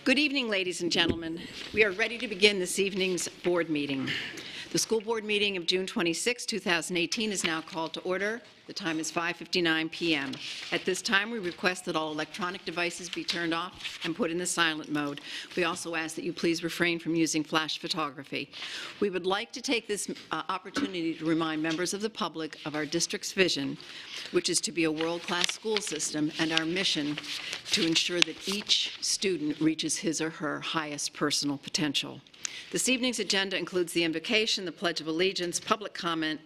Good evening, ladies and gentlemen. We are ready to begin this evening's board meeting. The school board meeting of June 26, 2018 is now called to order. The time is 5:59 p.m. At this time, we request that all electronic devices be turned off and put in the silent mode. We also ask that you please refrain from using flash photography. We would like to take this opportunity to remind members of the public of our district's vision, which is to be a world-class school system, and our mission to ensure that each student reaches his or her highest personal potential. This evening's agenda includes the invocation, the Pledge of Allegiance, public comment,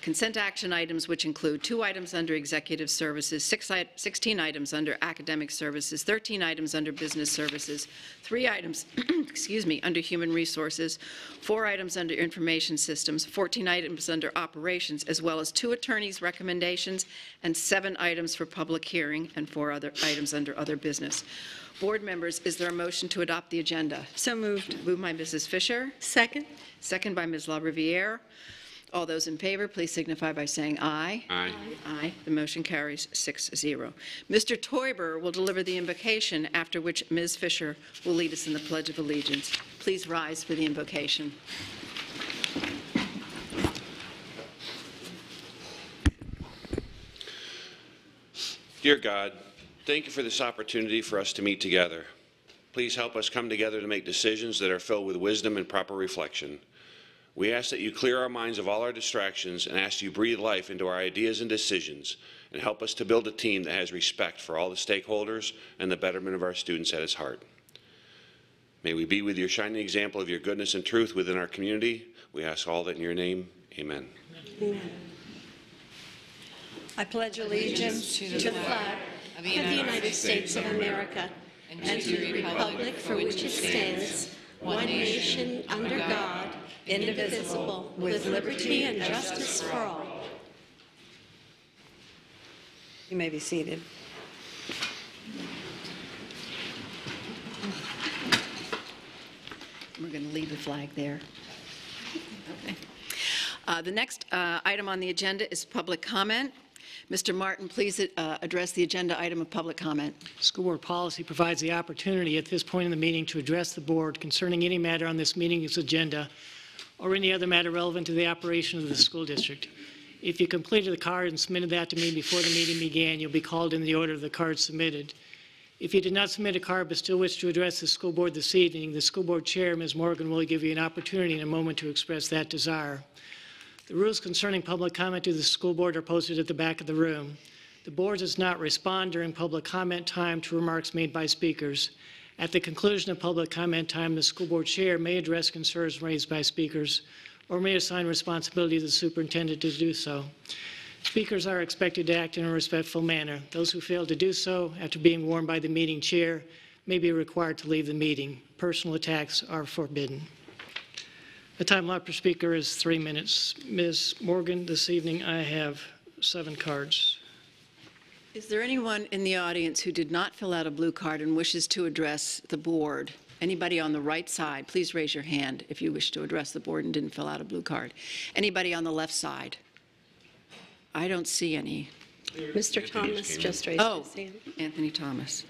consent action items, which include 2 items under Executive Services, 16 items under Academic Services, 13 items under Business Services, 3 items under Human Resources, 4 items under Information Systems, 14 items under Operations, as well as 2 attorneys' recommendations and 7 items for public hearing and 4 other items under Other Business. Board members, is there a motion to adopt the agenda? So moved. Moved by Mrs. Fisher. Second. Second by Ms. LaRiviere. All those in favor, please signify by saying aye. Aye. Aye. The motion carries 6-0. Mr. Teuber will deliver the invocation, after which Ms. Fisher will lead us in the Pledge of Allegiance. Please rise for the invocation. Dear God, thank you for this opportunity for us to meet together. Please help us come together to make decisions that are filled with wisdom and proper reflection. We ask that you clear our minds of all our distractions and ask you breathe life into our ideas and decisions and help us to build a team that has respect for all the stakeholders and the betterment of our students at its heart. May we be with your shining example of your goodness and truth within our community. We ask all that in your name. Amen. Amen. I pledge allegiance to the flag of the United States of America and to the republic for which it stands, one nation under God, indivisible, with liberty and justice for all. You may be seated. We're going to leave the flag there. Okay. The next item on the agenda is public comment. Mr. Martin, please address the agenda item of public comment. School board policy provides the opportunity at this point in the meeting to address the board concerning any matter on this meeting's agenda or any other matter relevant to the operation of the school district. If you completed the card and submitted that to me before the meeting began, you'll be called in the order of the card submitted. If you did not submit a card but still wish to address the school board this evening, the school board chair, Ms. Morgan, will give you an opportunity in a moment to express that desire. The rules concerning public comment to the school board are posted at the back of the room. The board does not respond during public comment time to remarks made by speakers. At the conclusion of public comment time, the school board chair may address concerns raised by speakers or may assign responsibility to the superintendent to do so. Speakers are expected to act in a respectful manner. Those who fail to do so after being warned by the meeting chair may be required to leave the meeting. Personal attacks are forbidden. The time allowed per speaker is 3 minutes. Ms. Morgan, this evening I have 7 cards. Is there anyone in the audience who did not fill out a blue card and wishes to address the board? Anybody on the right side, please raise your hand if you wish to address the board and didn't fill out a blue card. Anybody on the left side? I don't see any. Mr. Thomas just raised his hand. Anthony Thomas.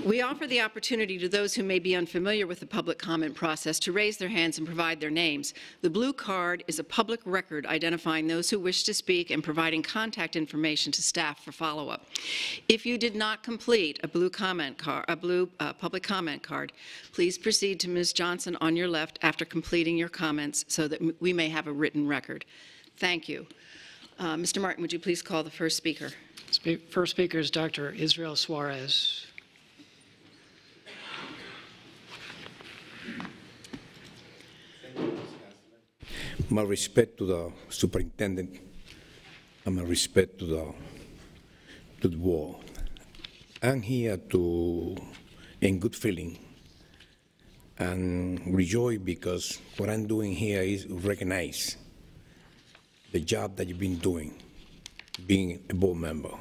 We offer the opportunity to those who may be unfamiliar with the public comment process to raise their hands and provide their names. The blue card is a public record identifying those who wish to speak and providing contact information to staff for follow-up. If you did not complete a blue public comment card, please proceed to Ms. Johnson on your left after completing your comments so that we may have a written record. Thank you. Mr. Martin, would you please call the first speaker? First speaker is Dr. Israel Suarez. My respect to the superintendent and my respect to the board. I'm here in good feeling and rejoice because what I'm doing here is recognize the job that you've been doing, being a board member.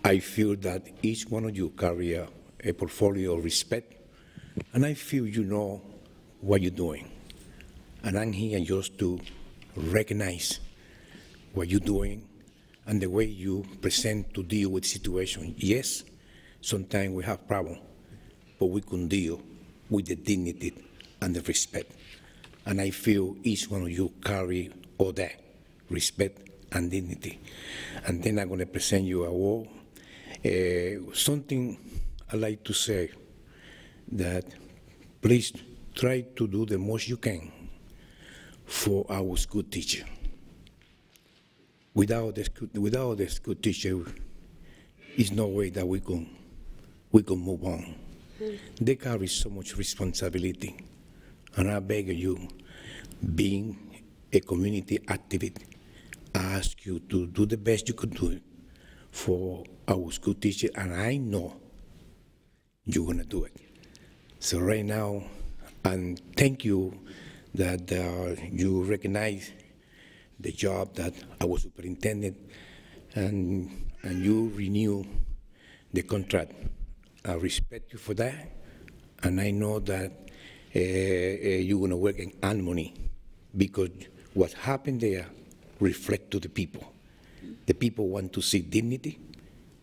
I feel that each one of you carry a portfolio of respect, and I feel you know what you're doing. And I'm here just to recognize what you're doing and the way you present to deal with situation. Yes, sometimes we have problems, but we can deal with the dignity and the respect. And I feel each one of you carry all that, respect and dignity. And then I'm going to present you a award. Something I like to say, that please try to do the most you can for our school teacher. Without the school teacher, there's no way that we can move on. They carry so much responsibility, and I beg you, being a community activist, I ask you to do the best you could do for our school teacher, and I know you're going to do it. So right now, and thank you that you recognize the job that our superintendent, and you renew the contract. I respect you for that, and I know that you're going to work in harmony, because what happened there reflects to the people. The people want to see dignity,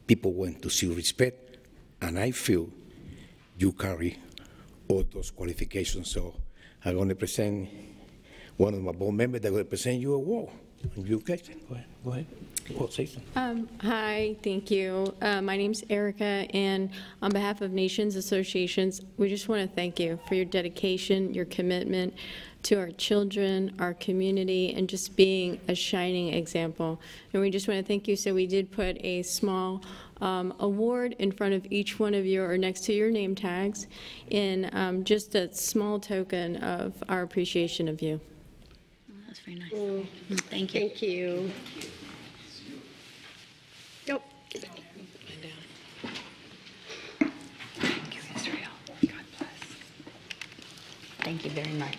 people want to see respect, and I feel you carry all those qualifications. So I'm going to present one of my board members that will present you a award. You guys, go ahead. Well, say something. Hi, thank you. My name's Erica, and on behalf of Nations Associations, we just want to thank you for your dedication, your commitment to our children, our community, and just being a shining example. And we just want to thank you. So we did put a small award in front of each one of you, or next to your name tags, in just a small token of our appreciation of you. That's very nice. Thank you. Thank you. Nope. Thank you, Israel. God bless. Thank you very much.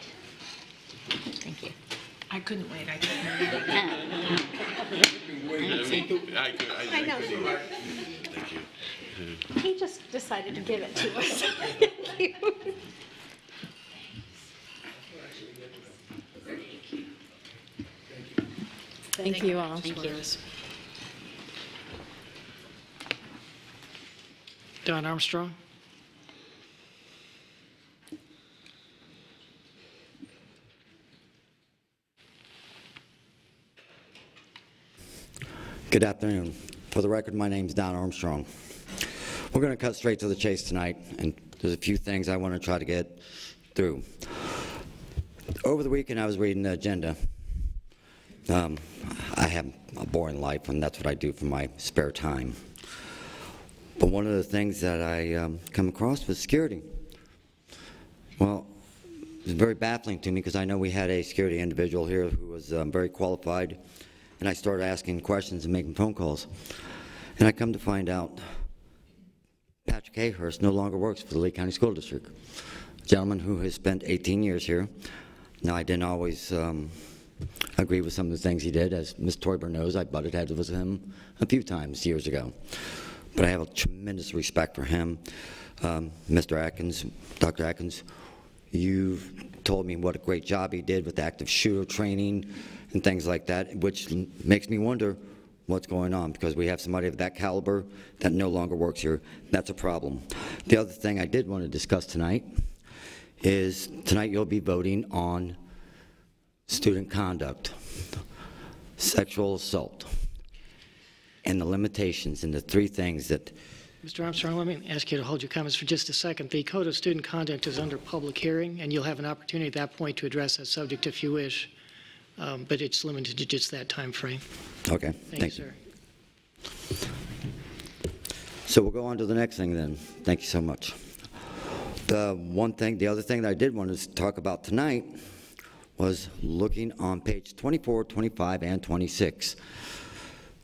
Thank you. I couldn't wait. I know. Thank you. He just decided to give it to us. Thank you. Thank you all. Thank you. Don Armstrong. Good afternoon. For the record, my name's Don Armstrong. We're going to cut straight to the chase tonight, and there's a few things I want to try to get through. Over the weekend, I was reading the agenda. I have a boring life, and that's what I do for my spare time. But one of the things that I come across was security. Well, it was very baffling to me, because I know we had a security individual here who was very qualified, and I started asking questions and making phone calls. And I come to find out Patrick Ahurst no longer works for the Lee County School District. A gentleman who has spent 18 years here. Now, I didn't always agree with some of the things he did. As Ms. Toiber knows, I butted heads with him a few times years ago. But I have a tremendous respect for him. Mr. Atkins, Dr. Atkins, you've told me what a great job he did with active shooter training and things like that, which makes me wonder what's going on, because we have somebody of that caliber that no longer works here. That's a problem. The other thing I did want to discuss tonight is tonight you'll be voting on student conduct, sexual assault, and the limitations and the three things that... Mr. Armstrong, let me ask you to hold your comments for just a second. The Code of Student Conduct is under public hearing, and you'll have an opportunity at that point to address that subject if you wish, but it's limited to just that time frame. Okay, Thank you, sir. So we'll go on to the next thing then. Thank you so much. The other thing that I did want to talk about tonight was looking on page 24, 25, and 26.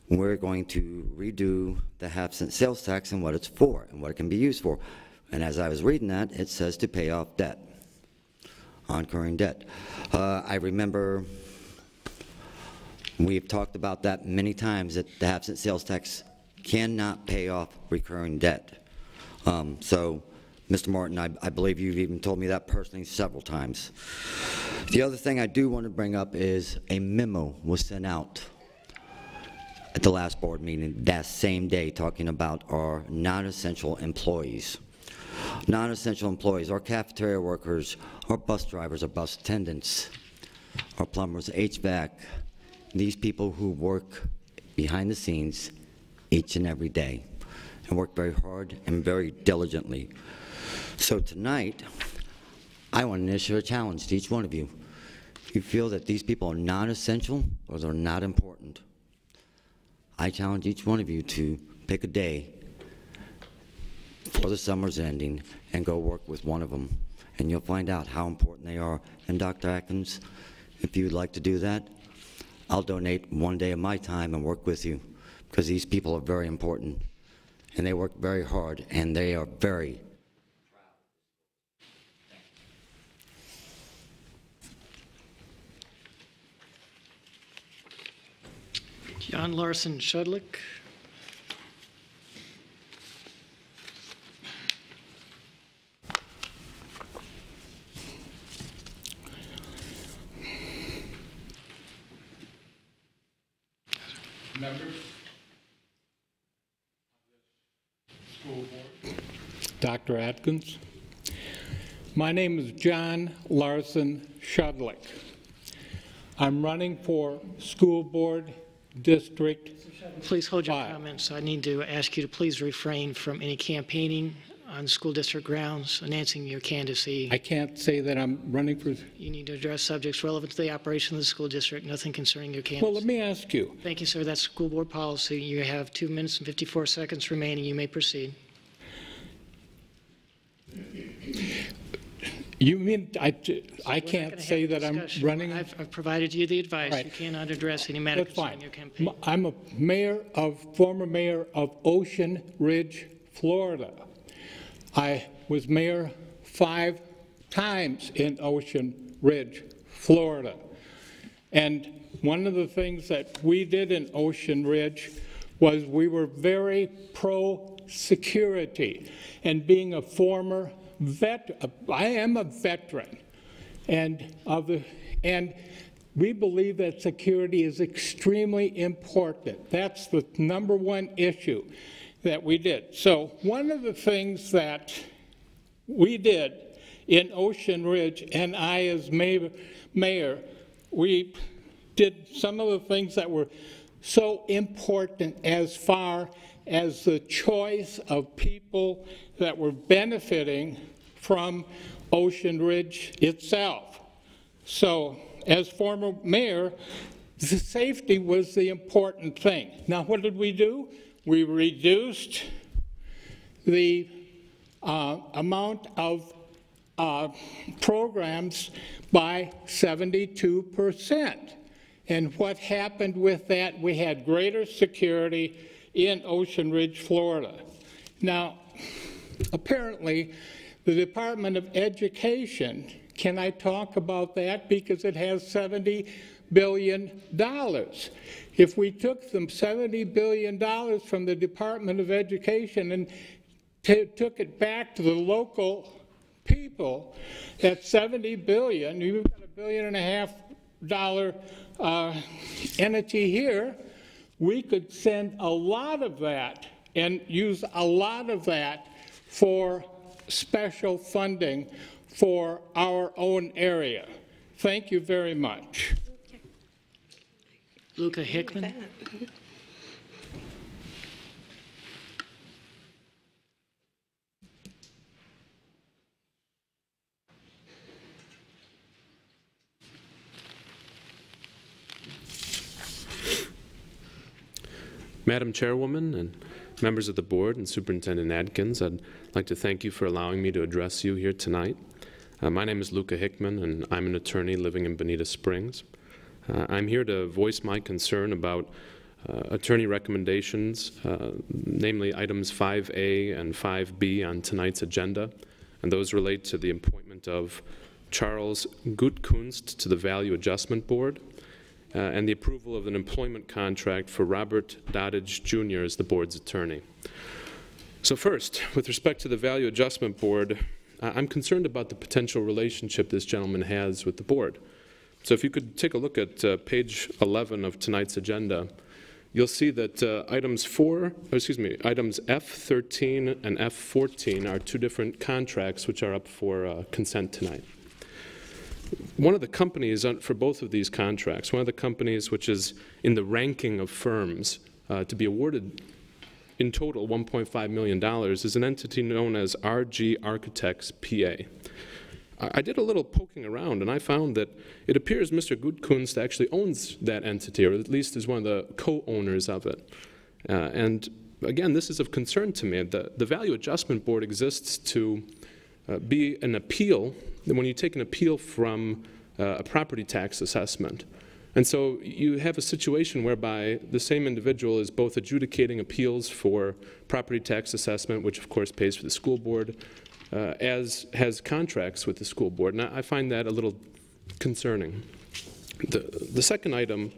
We're going to redo the half-cent sales tax and what it's for and what it can be used for. And as I was reading that, it says to pay off debt, incurring debt. I remember we've talked about that many times, that the half-cent sales tax cannot pay off recurring debt. So, Mr. Martin, I believe you've even told me that personally several times. The other thing I do want to bring up is a memo was sent out at the last board meeting that same day talking about our non-essential employees. Non-essential employees, our cafeteria workers, our bus drivers, our bus attendants, our plumbers, HVAC, these people who work behind the scenes each and every day and work very hard and very diligently. So tonight, I want to initiate a challenge to each one of you. If you feel that these people are not essential or they're not important, I challenge each one of you to pick a day before the summer's ending and go work with one of them, and you'll find out how important they are. And Dr. Atkins, if you would like to do that, I'll donate one day of my time and work with you, because these people are very important, and they work very hard, and they are very John Larson Shudlick. Members, school board, Dr. Atkins. My name is John Larson Shudlick. I'm running for school board district. Please hold your 5. comments. I need to ask you to please refrain from any campaigning on school district grounds, announcing your candidacy. I can't say that I'm running for. You need to address subjects relevant to the operation of the school district, nothing concerning your candidacy. Well, let me ask you. Thank you, sir. That's school board policy. You have 2 minutes and 54 seconds remaining. You may proceed. You mean I We're can't not say gonna that have a I'm discussion. running? I've provided you the advice. Right. You cannot address any matter That's concerning fine. your campaign. I'm a former mayor of Ocean Ridge, Florida. I was mayor 5 times in Ocean Ridge, Florida. And one of the things that we did in Ocean Ridge was we were very pro-security. And being a former I am a veteran, and we believe that security is extremely important. That's the #1 issue that we did. So one of the things that we did in Ocean Ridge, and I as mayor, we did some of the things that were so important as far as the choice of people that were benefiting from Ocean Ridge itself. So, as former mayor, the safety was the important thing. Now, what did we do? We reduced the amount of programs by 72%. And what happened with that? We had greater security in Ocean Ridge, Florida. Now, apparently, the Department of Education, can I talk about that? Because it has $70 billion. If we took them $70 billion from the Department of Education and took it back to the local people, at $70 billion, you've got $1.5 billion entity here, we could send a lot of that and use a lot of that for special funding for our own area. Thank you very much. Luca Hickman. Madam Chairwoman and members of the board and Superintendent Adkins, I'd like to thank you for allowing me to address you here tonight. My name is Luca Hickman, and I'm an attorney living in Bonita Springs. I'm here to voice my concern about attorney recommendations, namely items 5A and 5B on tonight's agenda, and those relate to the appointment of Charles Gutkunst to the Value Adjustment Board, and the approval of an employment contract for Robert Doddage Jr. as the board's attorney. So first, with respect to the Value Adjustment Board, I'm concerned about the potential relationship this gentleman has with the board. So if you could take a look at page 11 of tonight's agenda, you'll see that items F13 and F14 are two different contracts which are up for consent tonight. One of the companies for both of these contracts, one of the companies which is in the ranking of firms to be awarded in total $1.5 million is an entity known as RG Architects PA. I did a little poking around, and I found that it appears Mr. Gutkunst actually owns that entity, or at least is one of the co-owners of it. And again, this is of concern to me. The Value Adjustment Board exists to be an appeal, when you take an appeal from a property tax assessment. And so you have a situation whereby the same individual is both adjudicating appeals for property tax assessment, which of course pays for the school board, as has contracts with the school board. And I find that a little concerning. The second item,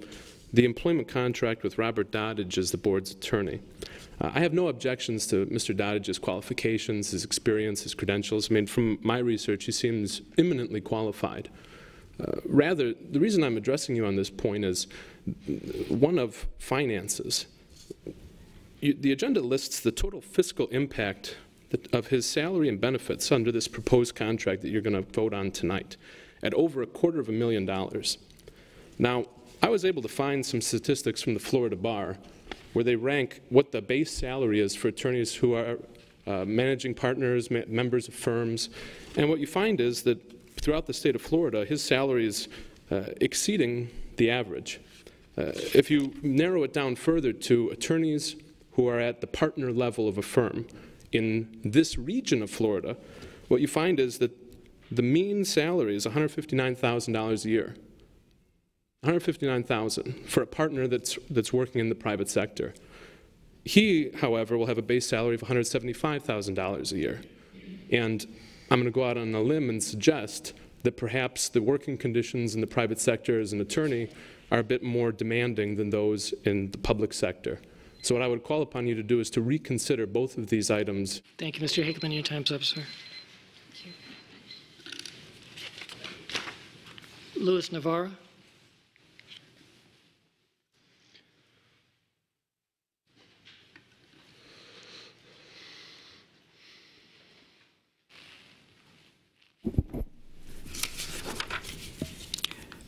the employment contract with Robert Doddage as the board's attorney. I have no objections to Mr. Doddage's qualifications, his experience, his credentials. I mean, from my research, he seems eminently qualified. Rather, the reason I'm addressing you on this point is one of finances. The agenda lists the total fiscal impact of his salary and benefits under this proposed contract that you're going to vote on tonight at over $250,000. Now, I was able to find some statistics from the Florida Bar where they rank what the base salary is for attorneys who are managing partners, members of firms, and what you find is that throughout the state of Florida, his salary is exceeding the average. If you narrow it down further to attorneys who are at the partner level of a firm in this region of Florida, what you find is that the mean salary is $159,000 a year. $159,000 for a partner that's working in the private sector. He, however, will have a base salary of $175,000 a year. And I'm going to go out on a limb and suggest that perhaps the working conditions in the private sector as an attorney are a bit more demanding than those in the public sector. So what I would call upon you to do is to reconsider both of these items. Thank you, Mr. Hickman. Your time's up, sir. Luis Navarro.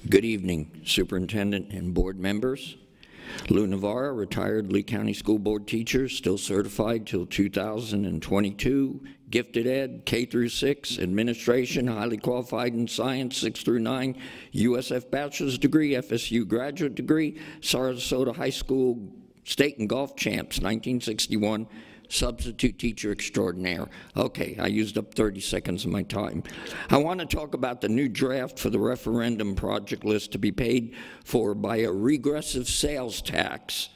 Good evening, Superintendent and board members. Lou Navarro, retired Lee County School Board teacher, still certified till 2022, gifted ed, K through 6, administration, highly qualified in science, 6 through 9, USF bachelor's degree, FSU graduate degree, Sarasota High School state and golf champs, 1961, substitute teacher extraordinaire. Okay, I used up 30 seconds of my time. I want to talk about the new draft for the referendum project list to be paid for by a regressive sales tax,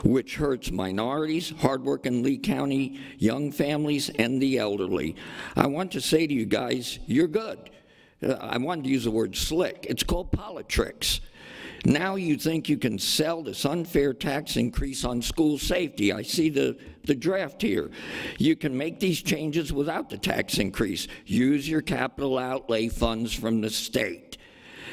which hurts minorities, hardworking Lee County young families, and the elderly. I want to say to you guys, you're good. I wanted to use the word slick. It's called politics. Now you think you can sell this unfair tax increase on school safety. I see the draft here. You can make these changes without the tax increase. Use your capital outlay funds from the state.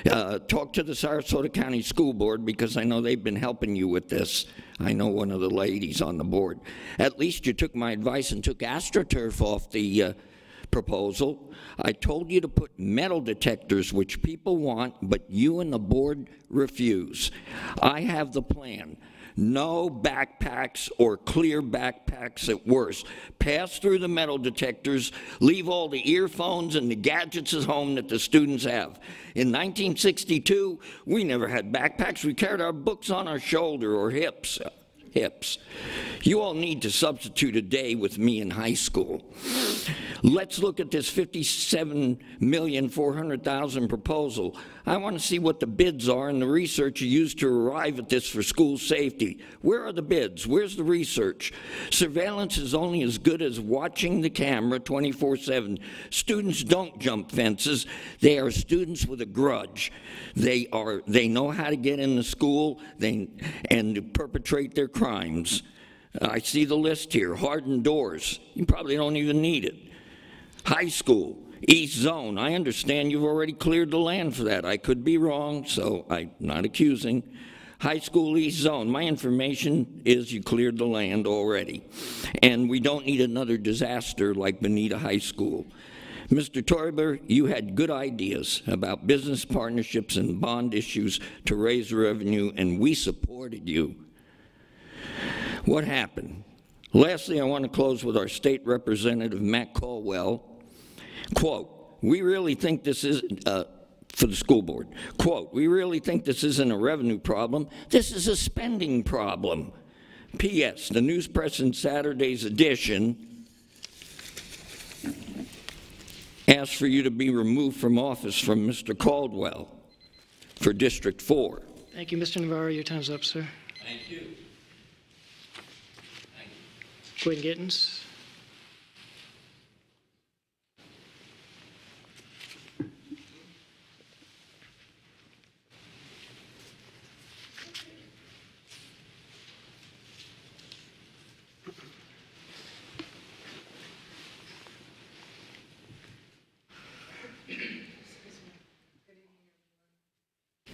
Talk to the Sarasota County School Board because I know they've been helping you with this. I know one of the ladies on the board. At least you took my advice and took AstroTurf off the proposal. I told you to put metal detectors, which people want, but you and the board refuse. I have the plan. No backpacks or clear backpacks at worst. Pass through the metal detectors, leave all the earphones and the gadgets at home that the students have. In 1962, we never had backpacks. We carried our books on our shoulder or hips. You all need to substitute a day with me in high school. Let's look at this $57,400,000 proposal. I want to see what the bids are and the research you used to arrive at this for school safety. Where are the bids? Where's the research? Surveillance is only as good as watching the camera 24/7. Students don't jump fences. They are students with a grudge. They know how to get into school and perpetrate their crimes. I see the list here. Hardened doors. You probably don't even need it. High school, East Zone. I understand you've already cleared the land for that. I could be wrong, so I'm not accusing. High School East Zone, my information is you cleared the land already, and we don't need another disaster like Bonita High School. Mr. Teuber, you had good ideas about business partnerships and bond issues to raise revenue, and we supported you. What happened? Lastly, I want to close with our state representative, Matt Caldwell. Quote, we really think this is, for the school board, quote, we really think this isn't a revenue problem, this is a spending problem. P.S. The News Press in Saturday's edition asked for you to be removed from office from Mr. Caldwell for District 4. Thank you, Mr. Navarro. Your time's up, sir. Thank you. Gwen Gittens.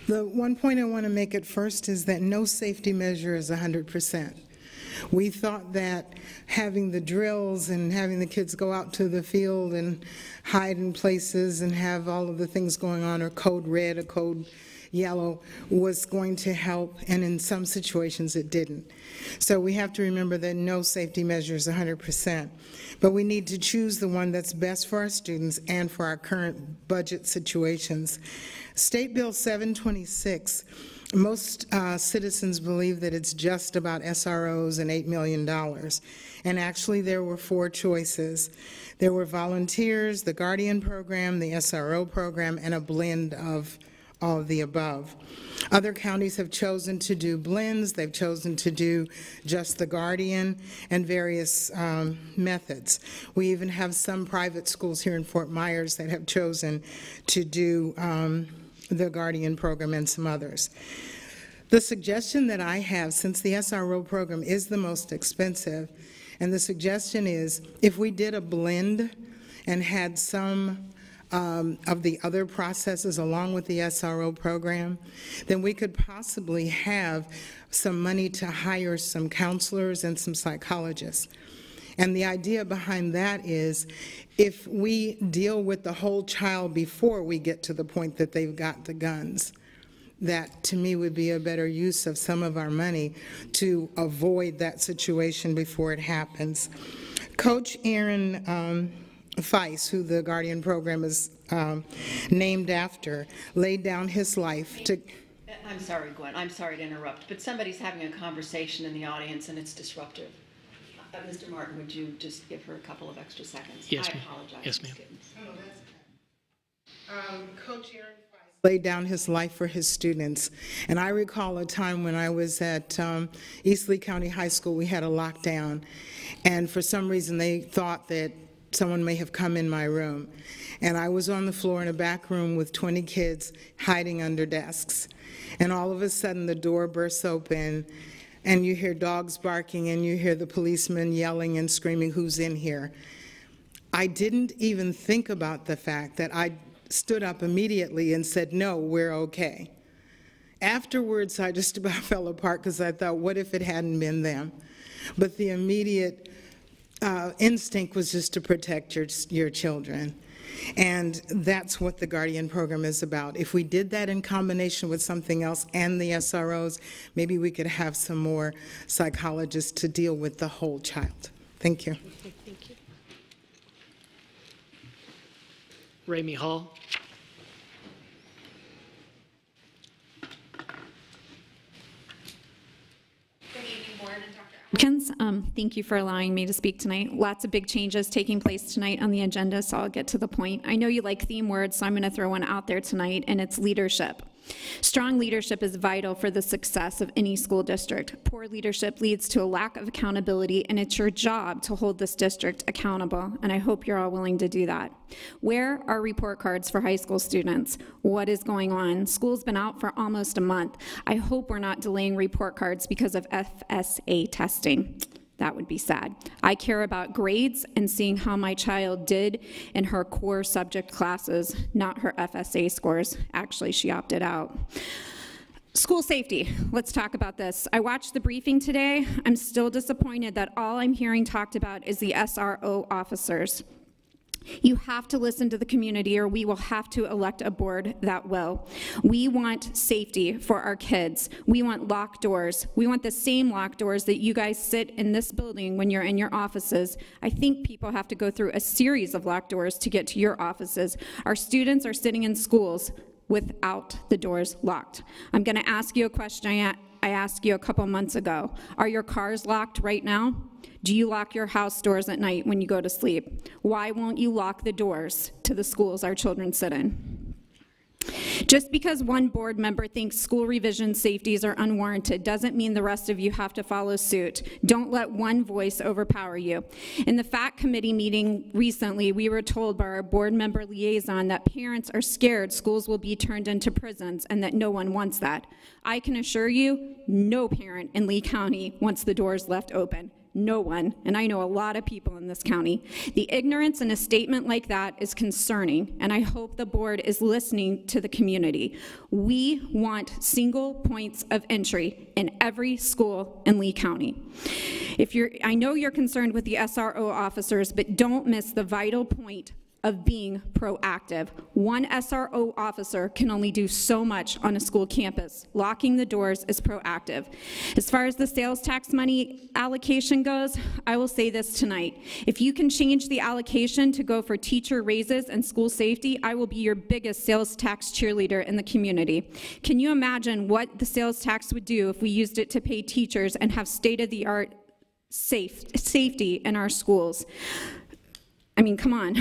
The one point I want to make at first is that no safety measure is 100%. We thought that having the drills and having the kids go out to the field and hide in places and have all of the things going on, or code red or code yellow, was going to help, and in some situations it didn't. So we have to remember that no safety measure is 100%. But we need to choose the one that's best for our students and for our current budget situations. State Bill 726, most citizens believe that it's just about SROs and $8 million. And actually there were 4 choices. There were volunteers, the Guardian program, the SRO program, and a blend of all of the above. Other counties have chosen to do blends. They've chosen to do just the Guardian and various methods. We even have some private schools here in Fort Myers that have chosen to do the Guardian program and some others. The suggestion that I have, since the SRO program is the most expensive, and the suggestion is if we did a blend and had some of the other processes along with the SRO program, then we could possibly have some money to hire some counselors and some psychologists. And the idea behind that is if we deal with the whole child before we get to the point that they've got the guns, that to me would be a better use of some of our money to avoid that situation before it happens. Coach Aaron Feist, who the Guardian program is named after, laid down his life to... I'm sorry, Gwen, I'm sorry to interrupt, but somebody's having a conversation in the audience and it's disruptive. Mr. Martin, would you just give her a couple of extra seconds? Yes, I ma'am. apologize. Yes, ma'am. Coach Aaron Feist laid down his life for his students. And I recall a time when I was at East Lee County High School, we had a lockdown. And for some reason, they thought that someone may have come in my room. And I was on the floor in a back room with 20 kids hiding under desks. And all of a sudden, the door bursts open, and you hear dogs barking, and you hear the policemen yelling and screaming, "Who's in here?" I didn't even think about the fact that I stood up immediately and said, "No, we're okay." Afterwards, I just about fell apart because I thought, what if it hadn't been them? But the immediate instinct was just to protect your children. And that's what the Guardian program is about. If we did that in combination with something else and the SROs, maybe we could have some more psychologists to deal with the whole child. Thank you. Okay, thank you. Ramey Hall. Thank you for allowing me to speak tonight. Lots of big changes taking place tonight on the agenda, so I'll get to the point. I know you like theme words, so I'm going to throw one out there tonight, and it's leadership. Strong leadership is vital for the success of any school district. Poor leadership leads to a lack of accountability, and it's your job to hold this district accountable, and I hope you're all willing to do that. Where are report cards for high school students? What is going on? School's been out for almost a month. I hope we're not delaying report cards because of FSA testing. That would be sad. I care about grades and seeing how my child did in her core subject classes, not her FSA scores. Actually, she opted out. School safety, let's talk about this. I watched the briefing today. I'm still disappointed that all I'm hearing talked about is the SRO officers. You have to listen to the community, or we will have to elect a board that will. We want safety for our kids. We want locked doors. We want the same locked doors that you guys sit in this building when you're in your offices. I think people have to go through a series of locked doors to get to your offices. Our students are sitting in schools without the doors locked. I'm going to ask you a question I asked you a couple months ago. Are your cars locked right now? Do you lock your house doors at night when you go to sleep? Why won't you lock the doors to the schools our children sit in? Just because one board member thinks school revision safeties are unwarranted doesn't mean the rest of you have to follow suit. Don't let one voice overpower you. In the FACT committee meeting recently, we were told by our board member liaison that parents are scared schools will be turned into prisons and that no one wants that. I can assure you, no parent in Lee County wants the doors left open. No one, and I know a lot of people in this county. The ignorance in a statement like that is concerning, and I hope the board is listening to the community. We want single points of entry in every school in Lee County. I know you're concerned with the SRO officers, but don't miss the vital point of being proactive. One SRO officer can only do so much on a school campus. Locking the doors is proactive. As far as the sales tax money allocation goes, I will say this tonight. If you can change the allocation to go for teacher raises and school safety, I will be your biggest sales tax cheerleader in the community. Can you imagine what the sales tax would do if we used it to pay teachers and have state-of-the-art safety in our schools? I mean, come on,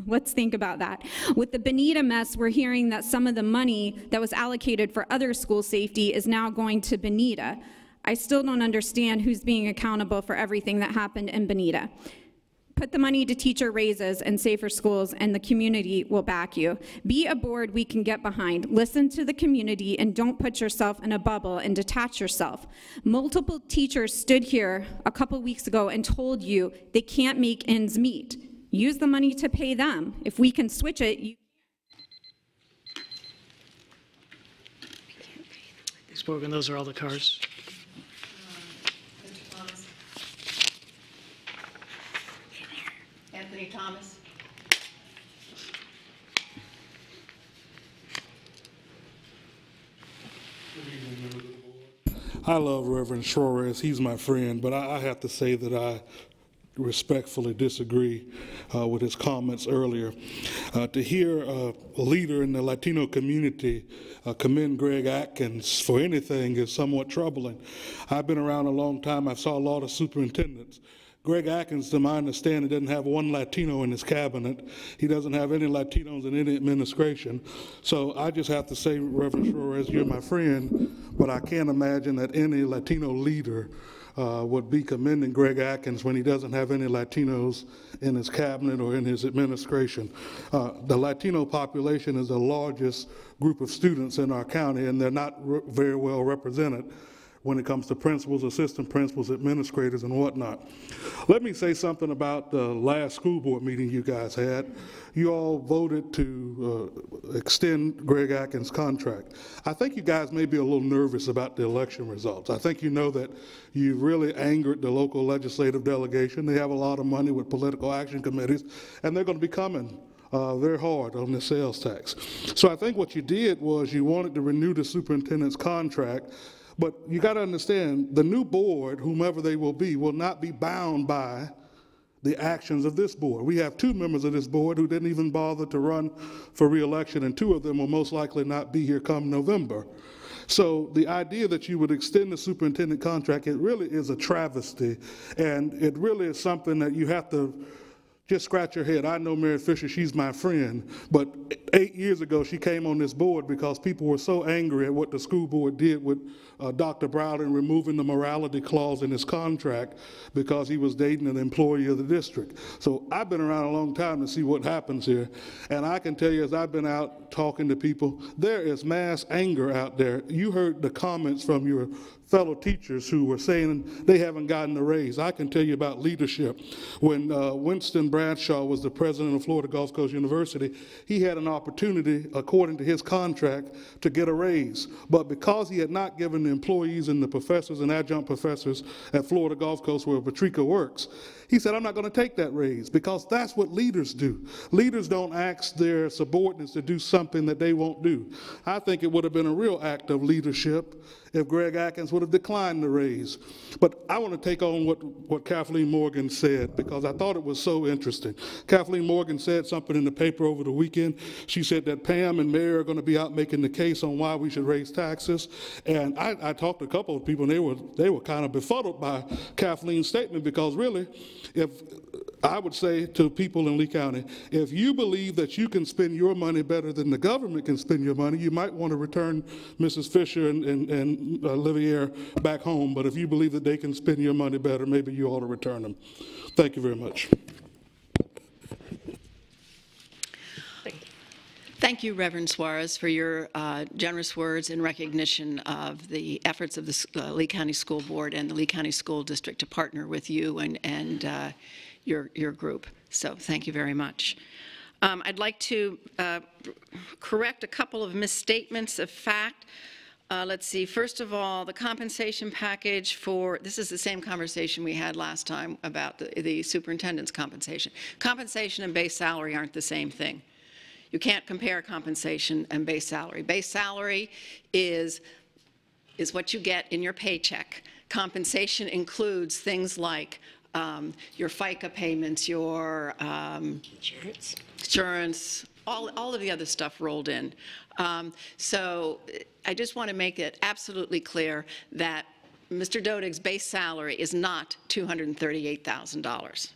let's think about that. With the Bonita mess, we're hearing that some of the money that was allocated for other school safety is now going to Bonita. I still don't understand who's being accountable for everything that happened in Bonita. Put the money to teacher raises and safer schools, and the community will back you. Be a board we can get behind. Listen to the community and don't put yourself in a bubble and detach yourself. Multiple teachers stood here a couple weeks ago and told you they can't make ends meet. Use the money to pay them. If we can switch it, Ms. Morgan, those are all the cars. Mr. Thomas. Anthony Thomas. I love Reverend Suarez. He's my friend, but I have to say that I respectfully disagree with his comments earlier. To hear a leader in the Latino community commend Greg Atkins for anything is somewhat troubling. I've been around a long time. I saw a lot of superintendents. Greg Atkins, to my understanding, doesn't have one Latino in his cabinet. He doesn't have any Latinos in any administration. So I just have to say, Reverend Suarez, you're my friend, but I can't imagine that any Latino leader would be commending Greg Atkins when he doesn't have any Latinos in his cabinet or in his administration. The Latino population is the largest group of students in our county, and they're not very well represented when it comes to principals, assistant principals, administrators, and whatnot. Let me say something about the last school board meeting you guys had. You all voted to extend Greg Atkins' contract. I think you guys may be a little nervous about the election results. I think you know that you really angered the local legislative delegation. They have a lot of money with political action committees, and they're going to be coming very hard on the sales tax. So I think what you did was you wanted to renew the superintendent's contract. But you got to understand, the new board, whomever they will not be bound by the actions of this board. We have 2 members of this board who didn't even bother to run for re-election, and 2 of them will most likely not be here come November. So the idea that you would extend the superintendent contract, it really is a travesty, and it really is something that you have to just scratch your head. I know Mary Fisher, she's my friend, but 8 years ago she came on this board because people were so angry at what the school board did with Dr. Browden removing the morality clause in his contract because he was dating an employee of the district. So I've been around a long time to see what happens here, and I can tell you as I've been out talking to people, there is mass anger out there. You heard the comments from your fellow teachers who were saying they haven't gotten a raise. I can tell you about leadership. When Winston Bradshaw was the president of Florida Gulf Coast University, he had an opportunity, according to his contract, to get a raise. But because he had not given the employees and the professors and adjunct professors at Florida Gulf Coast where Patrica works, he said, I'm not going to take that raise, because that's what leaders do. Leaders don't ask their subordinates to do something that they won't do. I think it would have been a real act of leadership if Greg Atkins would have declined the raise. But I want to take on what Kathleen Morgan said, because I thought it was so interesting. Kathleen Morgan said something in the paper over the weekend. She said that Pam and Mary are going to be out making the case on why we should raise taxes. And I talked to a couple of people, and they were kind of befuddled by Kathleen's statement, because really, if I would say to people in Lee County, if you believe that you can spend your money better than the government can spend your money, you might want to return Mrs. Fisher and Olivier back home. But if you believe that they can spend your money better, maybe you ought to return them. Thank you very much. Thank you, Reverend Suarez, for your generous words in recognition of the efforts of the Lee County School Board and the Lee County School District to partner with you and your group. So thank you very much. I'd like to correct a couple of misstatements of fact. Let's see, first of all, the compensation package for, this is the same conversation we had last time about the superintendent's compensation. Compensation and base salary aren't the same thing. You can't compare compensation and base salary. Base salary is what you get in your paycheck. Compensation includes things like your FICA payments, your insurance, all of the other stuff rolled in. So I just want to make it absolutely clear that Mr. Dodig's base salary is not $238,000.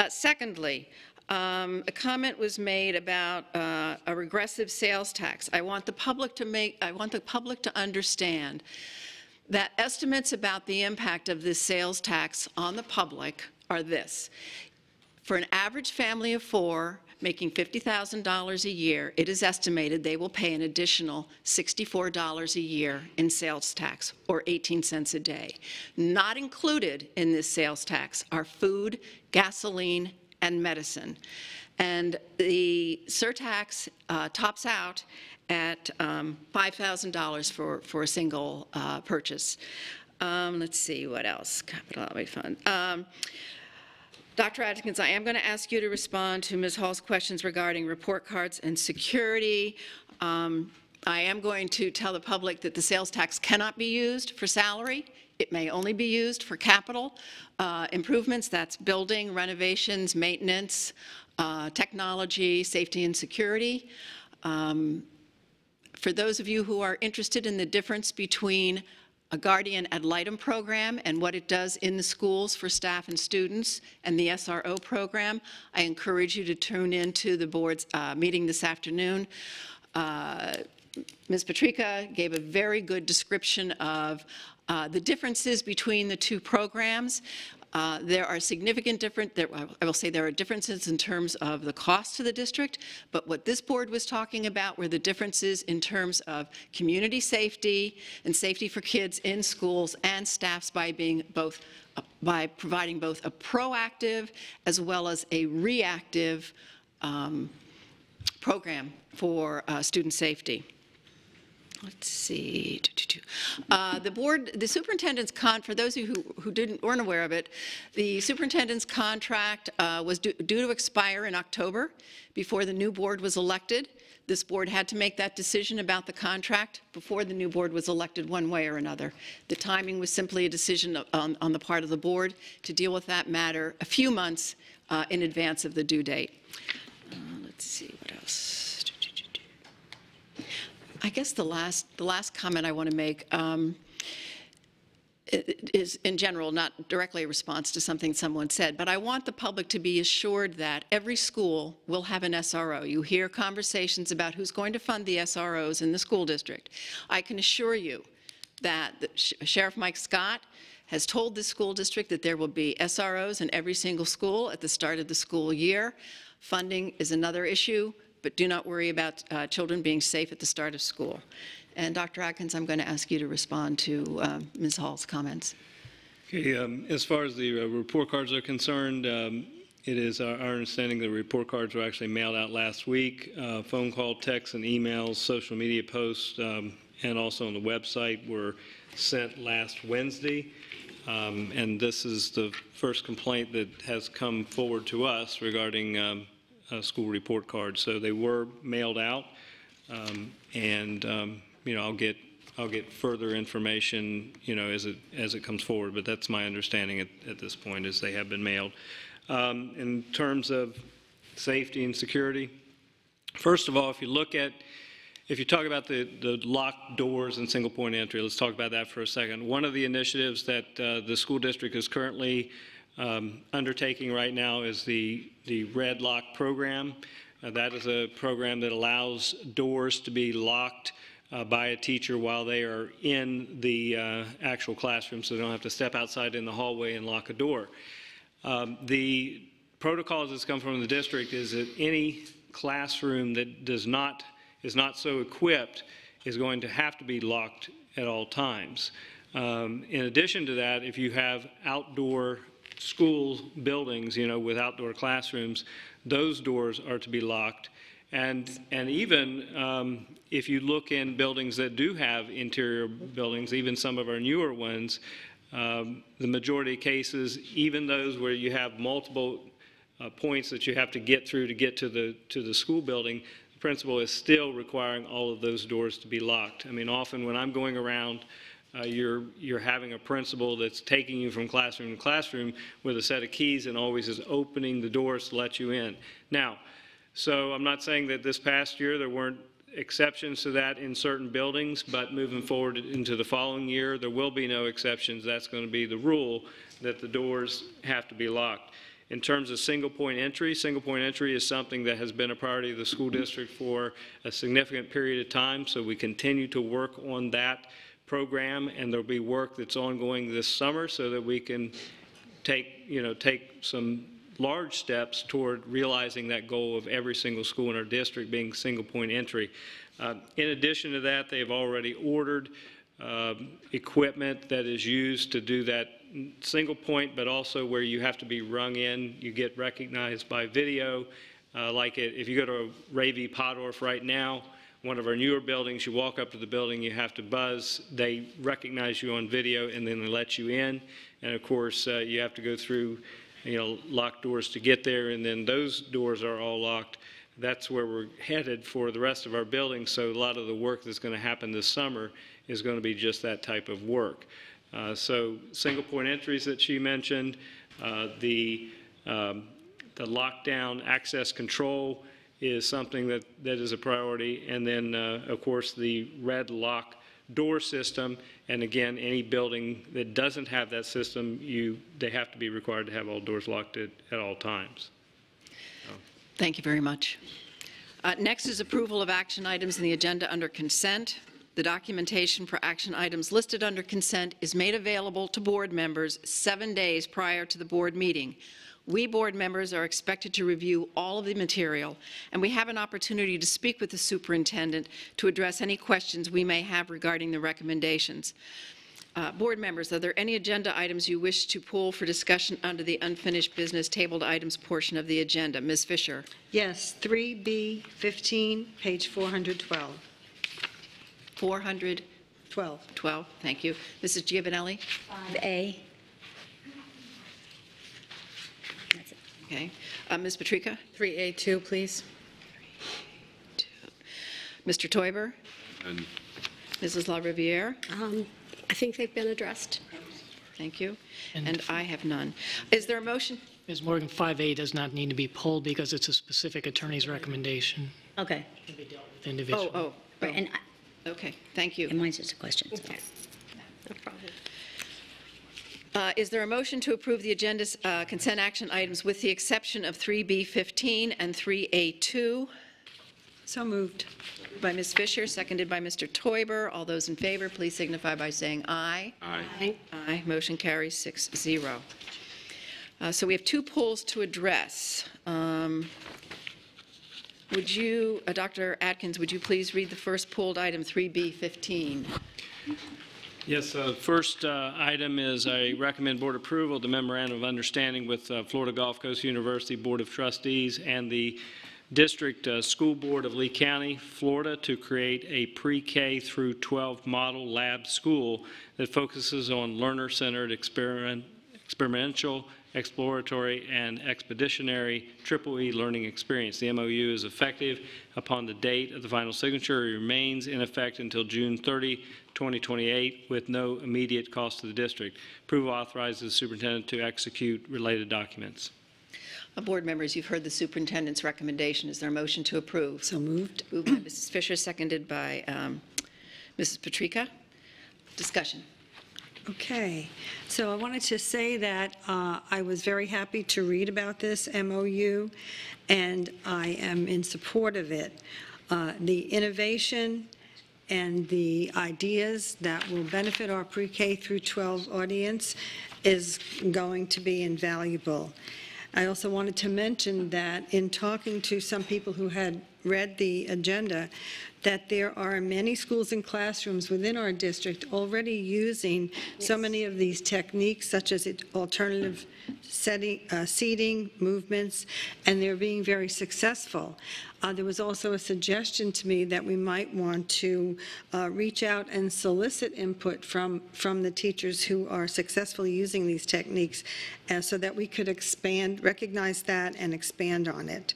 Secondly, a comment was made about a regressive sales tax. I want the public to understand that estimates about the impact of this sales tax on the public are this. For an average family of 4 making $50,000 a year, it is estimated they will pay an additional $64 a year in sales tax, or 18 cents a day. Not included in this sales tax are food, gasoline, and medicine. And the surtax tops out at $5,000 for a single purchase. Let's see, what else? Capital Outlay Fund. Dr. Atkins, I am going to ask you to respond to Ms. Hall's questions regarding report cards and security. I am going to tell the public that the sales tax cannot be used for salary. It may only be used for capital improvements. That's building, renovations, maintenance, technology, safety, and security. For those of you who are interested in the difference between a Guardian Ad Litem program and what it does in the schools for staff and students, and the SRO program, I encourage you to tune in to the board's meeting this afternoon. Ms. Patrica gave a very good description of the differences between the two programs. There are significant I will say there are differences in terms of the cost to the district, but what this board was talking about were the differences in terms of community safety and safety for kids in schools and staffs by providing both a proactive as well as a reactive program for student safety. Let's see. The superintendent's for those of you who weren't aware of it, the superintendent's contract was due to expire in October before the new board was elected. This board had to make that decision about the contract before the new board was elected one way or another. The timing was simply a decision on the part of the board to deal with that matter a few months in advance of the due date. Let's see, what else? I guess the last comment I want to make is, in general, not directly a response to something someone said, but I want the public to be assured that every school will have an SRO. You hear conversations about who's going to fund the SROs in the school district. I can assure you that Sheriff Mike Scott has told the school district that there will be SROs in every single school at the start of the school year. Funding is another issue, but do not worry about children being safe at the start of school. And Dr. Atkins, I'm going to ask you to respond to Ms. Hall's comments. Okay, as far as the report cards are concerned, It is our understanding the report cards were actually mailed out last week. Phone call, text, and emails, social media posts, and also on the website were sent last Wednesday. And this is the first complaint that has come forward to us regarding school report cards. So they were mailed out, and you know, I'll get further information, you know, as it comes forward. But that's my understanding at this point, is they have been mailed. In terms of safety and security, first of all, if you talk about the locked doors and single point entry, let's talk about that for a second. One of the initiatives that the school district is currently undertaking right now is the Red Lock program. That is a program that allows doors to be locked by a teacher while they are in the actual classroom, so they don't have to step outside in the hallway and lock a door. The protocols that's come from the district is that any classroom that is not so equipped is going to have to be locked at all times. In addition to that, if you have outdoor school buildings, you know, with outdoor classrooms, those doors are to be locked. And even if you look in buildings that do have interior buildings, even some of our newer ones, the majority of cases, even those where you have multiple points that you have to get through to get to the school building, the principal is still requiring all of those doors to be locked. I mean, often when I'm going around, you're having a principal that's taking you from classroom to classroom with a set of keys and always is opening the doors to let you in. Now, so I'm not saying that this past year there weren't exceptions to that in certain buildings, but moving forward into the following year, there will be no exceptions. That's going to be the rule, that the doors have to be locked. In terms of single point entry is something that has been a priority of the school district for a significant period of time, so we continue to work on that program, and there'll be work that's ongoing this summer so that we can take some large steps toward realizing that goal of every single school in our district being single point entry. In addition to that, they've already ordered equipment that is used to do that single point, but also where you have to be rung in, you get recognized by video. If you go to Ray V. Pottorff right now, one of our newer buildings, you walk up to the building, you have to buzz, they recognize you on video, and then they let you in. And of course, you have to go through locked doors to get there, and then those doors are all locked. That's where we're headed for the rest of our buildings, so a lot of the work that's going to happen this summer is going to be just that type of work. So single point entries that she mentioned, the lockdown access control is something that is a priority, and then of course the Red Lock door system, and again, any building that doesn't have that system, they have to be required to have all doors locked at all times. Thank you very much. Next is approval of action items in the agenda under consent. The documentation for action items listed under consent is made available to board members 7 days prior to the board meeting. We board members are expected to review all of the material, and we have an opportunity to speak with the superintendent to address any questions we may have regarding the recommendations. Board members, are there any agenda items you wish to pull for discussion under the unfinished business tabled items portion of the agenda? Ms. Fisher. Yes, 3B15, page 412. 412, thank you. Mrs. Giovanelli? 5A. Okay. Ms. Patrica? 3A2, please. Mr. Teuber? And Mrs. LaRiviere? I think they've been addressed. Thank you. And I have none. Is there a motion? Ms. Morgan, 5A does not need to be pulled because it's a specific attorney's recommendation. Okay. It can be dealt with individually. Right, and okay, thank you. and mine's just a question. So. Okay. No problem. Is there a motion to approve the agenda's consent action items with the exception of 3B15 and 3A2? So moved. By Ms. Fisher, seconded by Mr. Teuber. All those in favor, please signify by saying aye. Aye. Aye. Motion carries 6-0. So we have two polls to address. Would you, Dr. Atkins, would you please read the first polled item, 3B15? Yes, first item is I recommend board approval of the memorandum of understanding with Florida Gulf Coast University Board of Trustees and the District School Board of Lee County, Florida, to create a pre-K through 12 model lab school that focuses on learner-centered experiential, exploratory, and expeditionary EEE learning experience. The MOU is effective upon the date of the final signature. It remains in effect until June 30, 2028, with no immediate cost to the district. Approval authorizes the superintendent to execute related documents. Board members, you've heard the superintendent's recommendation. Is there a motion to approve? So moved. Moved by Mrs. Fisher, seconded by Mrs. Patrica. Discussion. Okay, so I wanted to say that I was very happy to read about this MOU, and I am in support of it. The innovation and the ideas that will benefit our pre-K through 12 audience is going to be invaluable. I also wanted to mention that in talking to some people who had read the agenda, that there are many schools and classrooms within our district already using so many of these techniques, such as alternative seating, movements, and they're being very successful. There was also a suggestion to me that we might want to reach out and solicit input from the teachers who are successfully using these techniques so that we could recognize that and expand on it.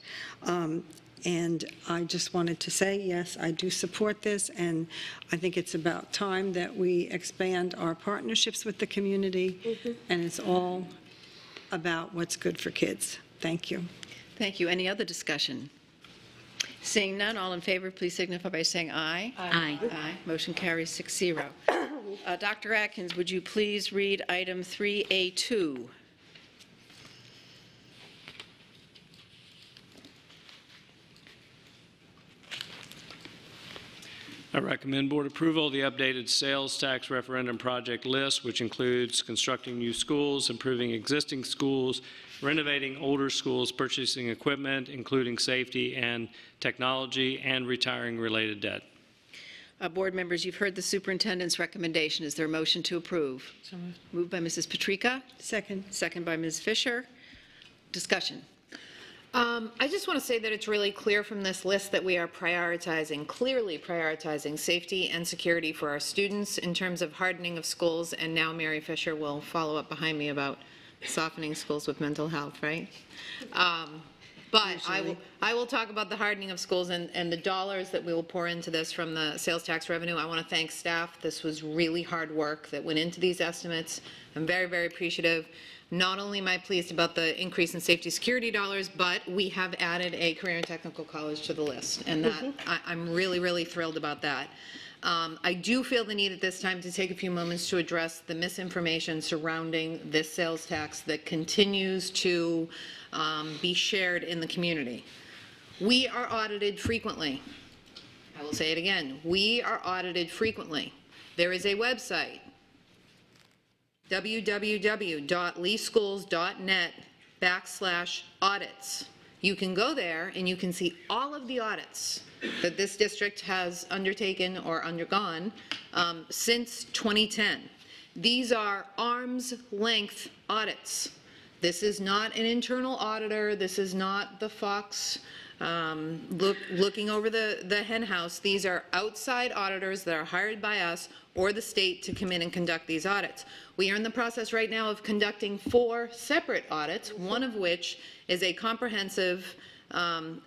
And I just wanted to say, yes, I do support this, and I think it's about time that we expand our partnerships with the community, and it's all about what's good for kids. Thank you. Thank you. Any other discussion? Seeing none, all in favor, please signify by saying aye. Aye. Aye. Motion carries 6-0. Dr. Atkins, would you please read item 3A2? I recommend board approval of the updated sales tax referendum project list, which includes constructing new schools, improving existing schools, renovating older schools, purchasing equipment, including safety and technology, and retiring related debt. Board members, you've heard the superintendent's recommendation. Is there a motion to approve? So moved. Moved by Mrs. Patrica. Second. Second by Ms. Fisher. Discussion. I just want to say that it's really clear from this list that we are clearly prioritizing safety and security for our students in terms of hardening of schools, and now Mary Fisher will follow up behind me about softening schools with mental health, right? But I will talk about the hardening of schools and the dollars that we will pour into this from the sales tax revenue. I want to thank staff. This was really hard work that went into these estimates. I'm very, very appreciative. Not only am I pleased about the increase in safety security dollars, but we have added a career and technical college to the list, and that I'm really, really thrilled about that. I do feel the need at this time to take a few moments to address the misinformation surrounding this sales tax that continues to be shared in the community. We are audited frequently. I will say it again. We are audited frequently. There is a website, www.leeschools.net/audits. You can go there and you can see all of the audits that this district has undertaken or undergone since 2010. These are arm's length audits. This is not an internal auditor. This is not the Fox looking over the hen house. These are outside auditors that are hired by us or the state to come in and conduct these audits. We are in the process right now of conducting 4 separate audits, one of which is a comprehensive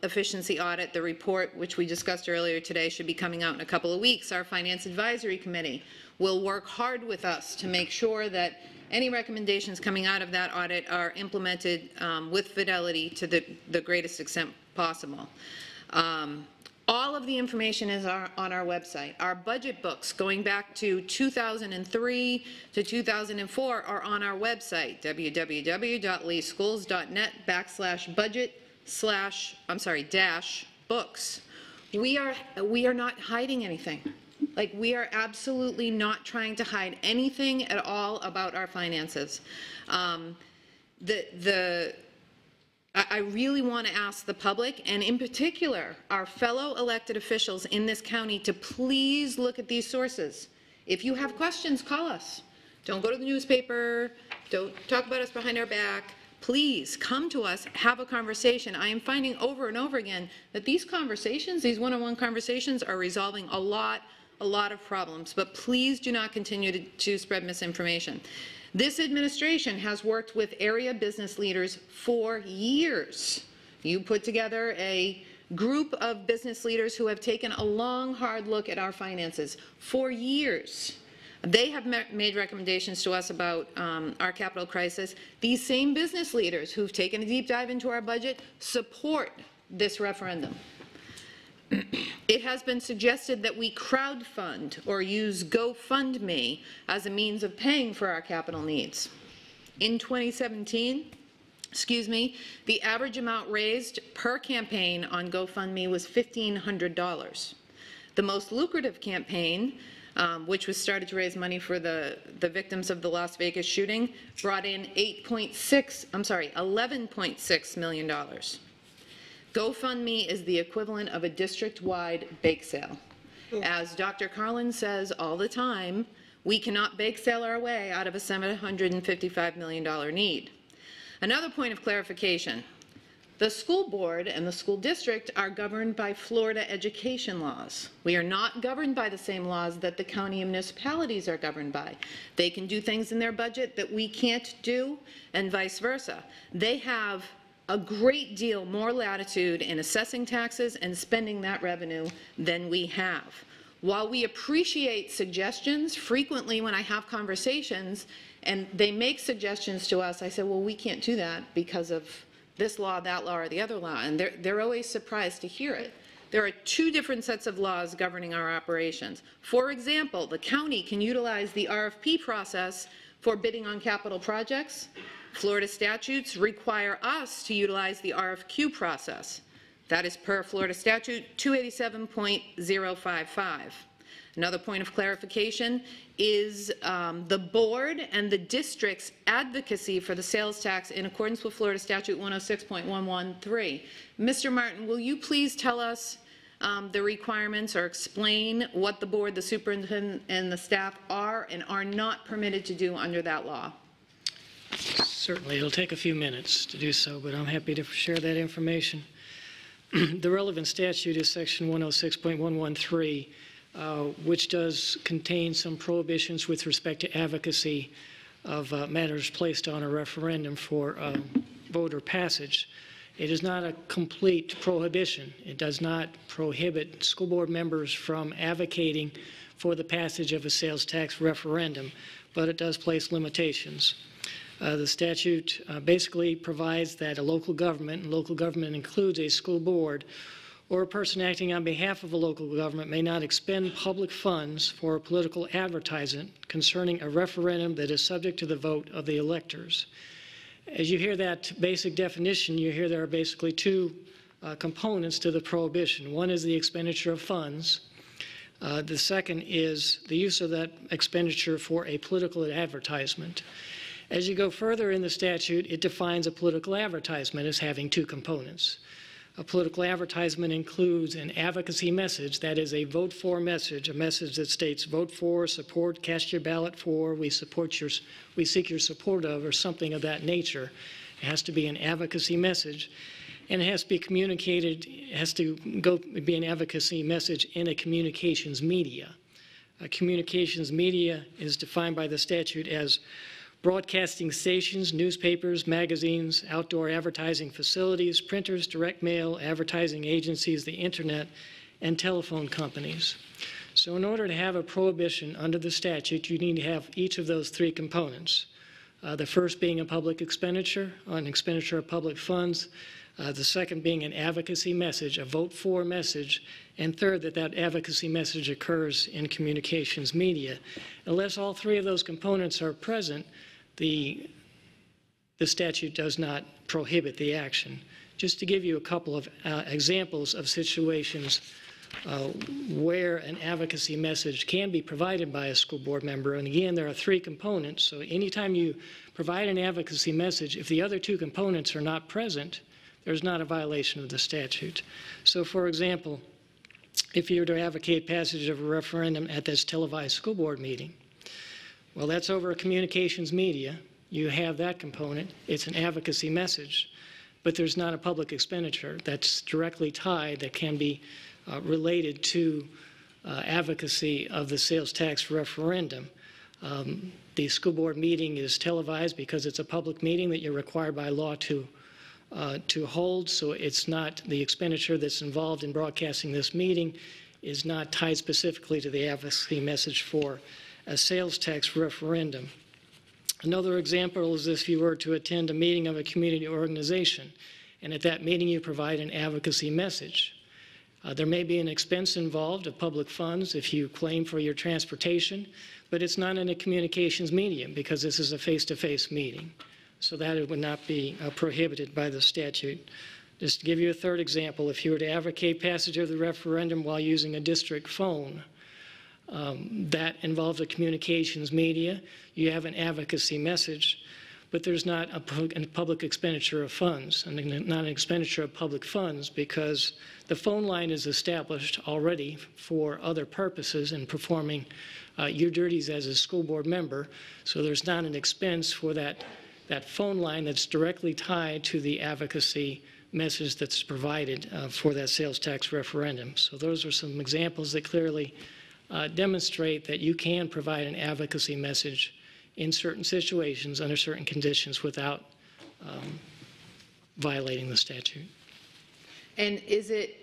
efficiency audit. The report, which we discussed earlier today, should be coming out in a couple of weeks. Our Finance Advisory Committee will work hard with us to make sure that any recommendations coming out of that audit are implemented with fidelity to the greatest extent possible. All of the information is on our website. Our budget books going back to 2003 to 2004 are on our website, www.leeschools.net/budget/books. We are not hiding anything. Like, we are absolutely not trying to hide anything at all about our finances. I really want to ask the public, and in particular our fellow elected officials in this county, to please look at these sources. If you have questions, call us. Don't go to the newspaper. Don't talk about us behind our back. Please come to us, have a conversation. I am finding over and over again that these conversations, these one-on-one conversations, are resolving a lot of problems, but please do not continue to spread misinformation. This administration has worked with area business leaders for years. You put together a group of business leaders who have taken a long, hard look at our finances for years. They have made recommendations to us about our capital crisis. These same business leaders who've taken a deep dive into our budget support this referendum. It has been suggested that we crowdfund or use GoFundMe as a means of paying for our capital needs. In 2017, the average amount raised per campaign on GoFundMe was $1,500. The most lucrative campaign, which was started to raise money for the victims of the Las Vegas shooting, brought in $11.6 million. GoFundMe is the equivalent of a district-wide bake sale. As Dr. Carlin says all the time, we cannot bake sale our way out of a $755 million need. Another point of clarification. The school board and the school district are governed by Florida education laws. We are not governed by the same laws that the county and municipalities are governed by. They can do things in their budget that we can't do, and vice versa. They have a great deal more latitude in assessing taxes and spending that revenue than we have. While we appreciate suggestions, frequently when I have conversations and they make suggestions to us, I say, well, we can't do that because of this law, that law, or the other law, and they're always surprised to hear it. There are two different sets of laws governing our operations. For example, the county can utilize the RFP process for bidding on capital projects. Florida statutes require us to utilize the RFQ process. That is per Florida statute 287.055. Another point of clarification is the board and the district's advocacy for the sales tax in accordance with Florida statute 106.113. Mr. Martin, will you please tell us the requirements or explain what the board, the superintendent, and the staff are and are not permitted to do under that law? Certainly, it'll take a few minutes to do so, but I'm happy to share that information. The relevant statute is section 106.113, which does contain some prohibitions with respect to advocacy of matters placed on a referendum for vote or passage. It is not a complete prohibition. It does not prohibit school board members from advocating for the passage of a sales tax referendum, but it does place limitations. The statute basically provides that a local government, and local government includes a school board, or a person acting on behalf of a local government may not expend public funds for a political advertisement concerning a referendum that is subject to the vote of the electors. As you hear that basic definition, you hear there are basically two components to the prohibition. One is the expenditure of funds. The second is the use of that expenditure for a political advertisement. As you go further in the statute, it defines a political advertisement as having two components. A political advertisement includes an advocacy message, that is a vote for message, a message that states vote for, support, cast your ballot for, we seek your support of, or something of that nature. It has to be an advocacy message, and it has to be communicated, it has to be an advocacy message in a communications media. A communications media is defined by the statute as broadcasting stations, newspapers, magazines, outdoor advertising facilities, printers, direct mail, advertising agencies, the internet, and telephone companies. So in order to have a prohibition under the statute, you need to have each of those three components. The first being a public expenditure, an expenditure of public funds. The second being an advocacy message, a vote for message. And third, that advocacy message occurs in communications media. Unless all three of those components are present, the statute does not prohibit the action. Just to give you a couple of examples of situations where an advocacy message can be provided by a school board member, and again, there are three components, so anytime you provide an advocacy message, if the other two components are not present, there's not a violation of the statute. So for example, if you were to advocate passage of a referendum at this televised school board meeting. Well, that's over a communications media. You have that component. It's an advocacy message, but there's not a public expenditure that's directly tied that can be related to advocacy of the sales tax referendum. The school board meeting is televised because it's a public meeting that you're required by law to hold, so it's not the expenditure that's involved in broadcasting this meeting is not tied specifically to the advocacy message for a sales tax referendum. Another example is if you were to attend a meeting of a community organization, and at that meeting you provide an advocacy message. There may be an expense involved of public funds if you claim for your transportation, but it's not in a communications medium because this is a face-to-face meeting. So that it would not be prohibited by the statute. Just to give you a third example, if you were to advocate passage of the referendum while using a district phone, that involves a communications media. You have an advocacy message, but there's not a public expenditure of funds, and not an expenditure of public funds because the phone line is established already for other purposes in performing your duties as a school board member, so there's not an expense for that phone line that's directly tied to the advocacy message that's provided for that sales tax referendum. So those are some examples that clearly demonstrate that you can provide an advocacy message in certain situations under certain conditions without violating the statute. And is it,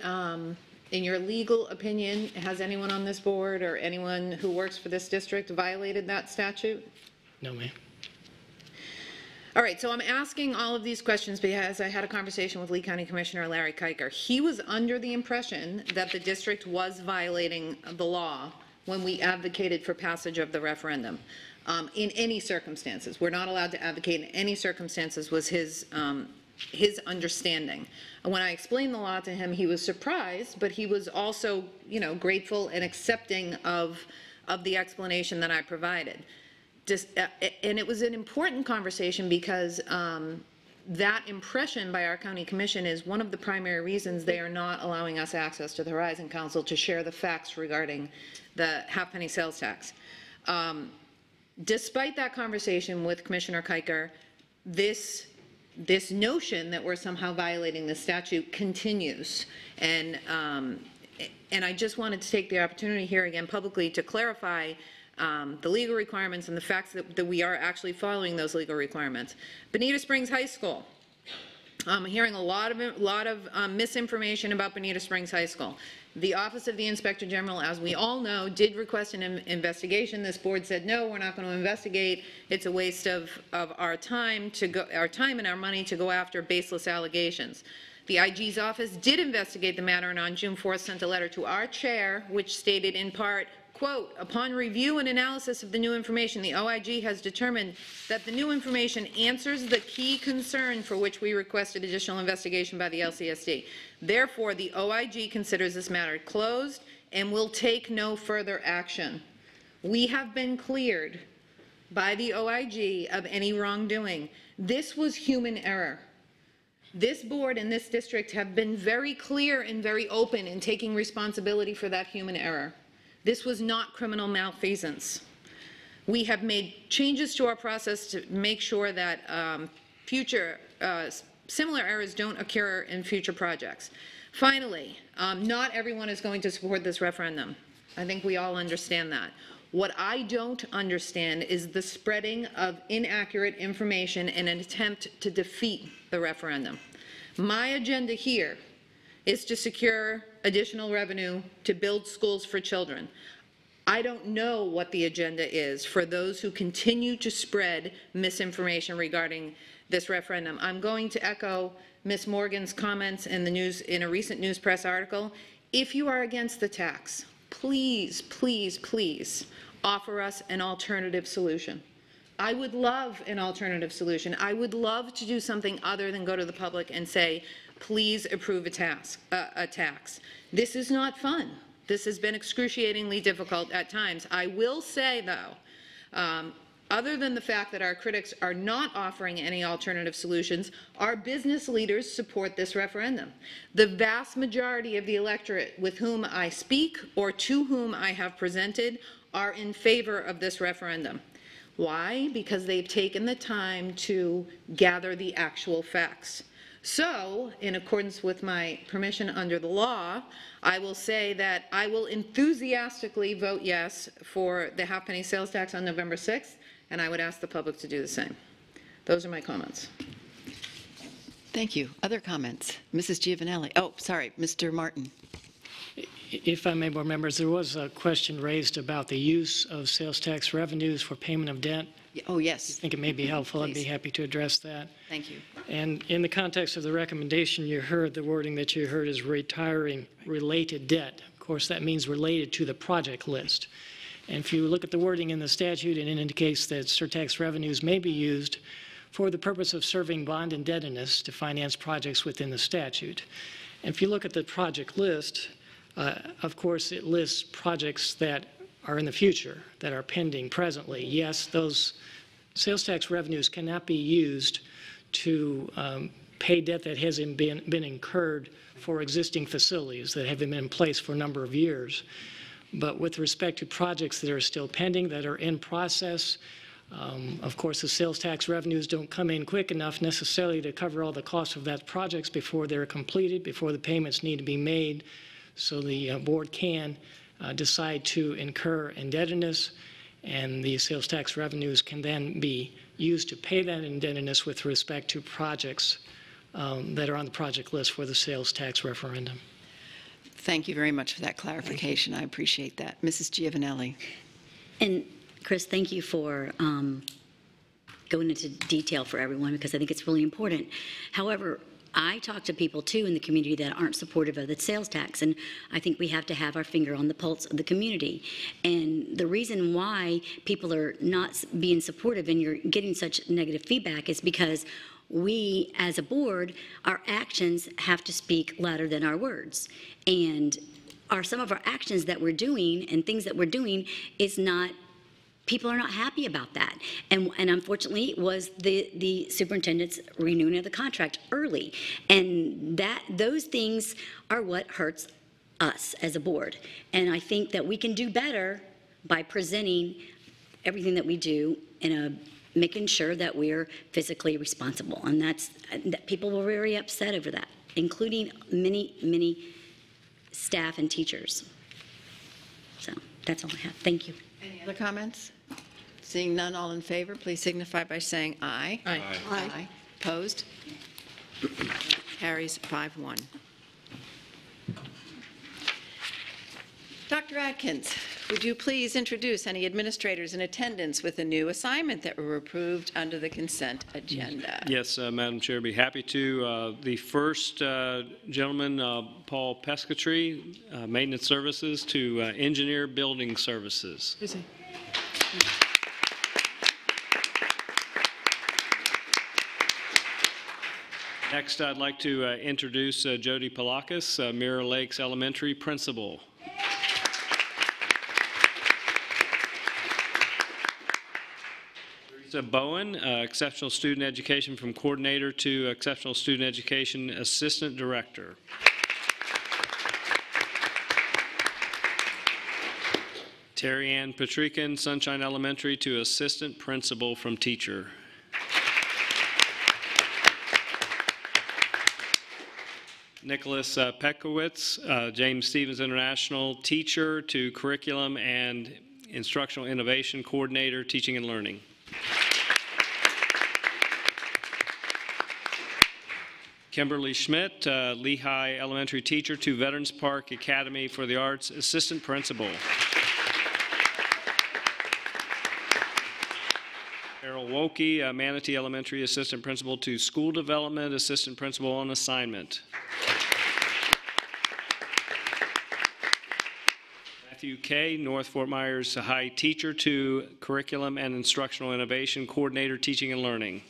in your legal opinion, has anyone on this board or anyone who works for this district violated that statute? No, ma'am. All right, so I'm asking all of these questions because I had a conversation with Lee County Commissioner Larry Kiker. He was under the impression that the district was violating the law when we advocated for passage of the referendum. In any circumstances. We're not allowed to advocate in any circumstances was his understanding. And when I explained the law to him, he was surprised, but he was also, grateful and accepting of the explanation that I provided. And it was an important conversation because that impression by our county commission is one of the primary reasons they are not allowing us access to the Horizon Council to share the facts regarding the half-penny sales tax. Despite that conversation with Commissioner Kiker, this notion that we're somehow violating the statute continues. And I just wanted to take the opportunity here again publicly to clarify the legal requirements and the facts that we are actually following those legal requirements. Bonita Springs High School. I'm hearing a lot of misinformation about Bonita Springs High School. The Office of the Inspector General, as we all know, did request an investigation. This board said, no, we're not going to investigate. It's a waste of our time and our money to go after baseless allegations. The IG's office did investigate the matter and on June 4th sent a letter to our chair, which stated in part, quote, upon review and analysis of the new information, the OIG has determined that the new information answers the key concern for which we requested additional investigation by the LCSD. Therefore, the OIG considers this matter closed and will take no further action. We have been cleared by the OIG of any wrongdoing. This was human error. This board and this district have been very clear and very open in taking responsibility for that human error. This was not criminal malfeasance. We have made changes to our process to make sure that future similar errors don't occur in future projects. Finally, not everyone is going to support this referendum. I think we all understand that. What I don't understand is the spreading of inaccurate information in an attempt to defeat the referendum. My agenda here is to secure additional revenue to build schools for children. I don't know what the agenda is for those who continue to spread misinformation regarding this referendum. I'm going to echo Ms. Morgan's comments in the news, in a recent news press article. If you are against the tax, please, please, please offer us an alternative solution. I would love an alternative solution. I would love to do something other than go to the public and say, please approve a tax. This is not fun. This has been excruciatingly difficult at times. I will say, though, Other than the fact that our critics are not offering any alternative solutions, our business leaders support this referendum. The vast majority of the electorate with whom I speak or to whom I have presented are in favor of this referendum. Why? Because they've taken the time to gather the actual facts. So, in accordance with my permission under the law, I will say that I will enthusiastically vote yes for the half-penny sales tax on November 6th, and I would ask the public to do the same. Those are my comments. Thank you. Other comments? Mrs. Giovanelli. Oh, sorry, Mr. Martin. If I may, board members, there was a question raised about the use of sales tax revenues for payment of debt. Oh, yes. I think it may be helpful. Please. I'd be happy to address that. Thank you. And in the context of the recommendation you heard, the wording that you heard is retiring related debt. Of course, that means related to the project list. And if you look at the wording in the statute, it indicates that surtax revenues may be used for the purpose of serving bond indebtedness to finance projects within the statute. And if you look at the project list, of course, it lists projects that are in the future, that are pending presently. Yes, those sales tax revenues cannot be used to pay debt that hasn't been incurred for existing facilities that have been in place for a number of years. But with respect to projects that are still pending, that are in process, of course, the sales tax revenues don't come in quick enough necessarily to cover all the costs of that projects before they're completed, before the payments need to be made. So the board can decide to incur indebtedness, and the sales tax revenues can then be used to pay that indebtedness with respect to projects that are on the project list for the sales tax referendum. Thank you very much for that clarification. I appreciate that. Mrs. Giovanelli. And Chris, thank you for going into detail for everyone, because I think it's really important. However, I talk to people too in the community that aren't supportive of the sales tax, and I think we have to have our finger on the pulse of the community. And the reason why people are not being supportive and you're getting such negative feedback is because we, as a board, our actions have to speak louder than our words. And some of our actions that we're doing and things that we're doing is not, people are not happy about that. And unfortunately, it was the superintendent's renewing of the contract early. And those things are what hurts us as a board. And I think that we can do better by presenting everything that we do in making sure that we're physically responsible. And that people were very upset over that, including many staff and teachers. So that's all I have. Thank you. Any other comments? Seeing none, all in favor, please signify by saying aye. Aye. Aye. Opposed? Carries 5-1. Dr. Atkins, would you please introduce any administrators in attendance with a new assignment that were approved under the consent agenda? Yes, Madam Chair, I'd be happy to. The first gentleman, Paul Pescatry, Maintenance Services to Engineer Building Services. Is he? Next, I'd like to introduce Jody Palakis, Mirror Lakes Elementary Principal. Teresa Bowen, Exceptional Student Education from Coordinator to Exceptional Student Education Assistant Director. Terry Ann Patrican, Sunshine Elementary to Assistant Principal from Teacher. Nicholas Pekowitz, James Stevens International Teacher to Curriculum and Instructional Innovation Coordinator, Teaching and Learning. Kimberly Schmidt, Lehigh Elementary Teacher to Veterans Park Academy for the Arts Assistant Principal. Carol Wolke, Manatee Elementary Assistant Principal to School Development Assistant Principal on assignment. Matthew Kay, North Fort Myers High Teacher to Curriculum and Instructional Innovation Coordinator, Teaching and Learning.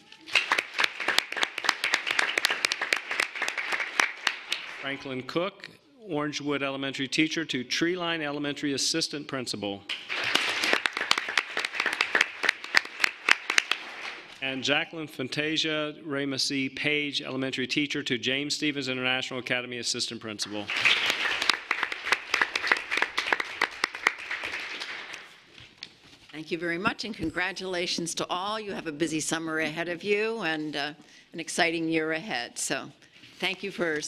Franklin Cook, Orangewood Elementary Teacher to Treeline Elementary Assistant Principal. And Jacqueline Fantasia Ramesy Page, elementary teacher, to James Stevens International Academy assistant principal. Thank you very much, and congratulations to all. You have a busy summer ahead of you and an exciting year ahead. So thank you for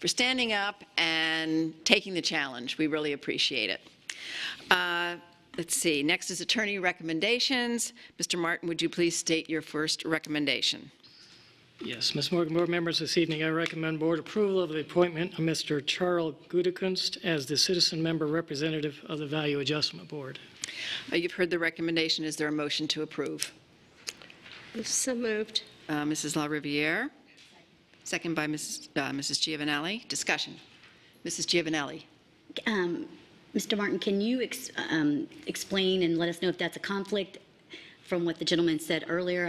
standing up and taking the challenge. We really appreciate it. Let's see. Next is attorney recommendations. Mr. Martin, would you please state your first recommendation? Yes, Ms. Morgan, board members, this evening I recommend board approval of the appointment of Mr. Charles Gudekunst as the citizen member representative of the Value Adjustment Board. You've heard the recommendation. Is there a motion to approve? So moved. Mrs. LaRiviere, second by Mrs. Giovanelli. Discussion. Mrs. Giovanelli. Mr. Martin, can you explain and let us know if that's a conflict from what the gentleman said earlier?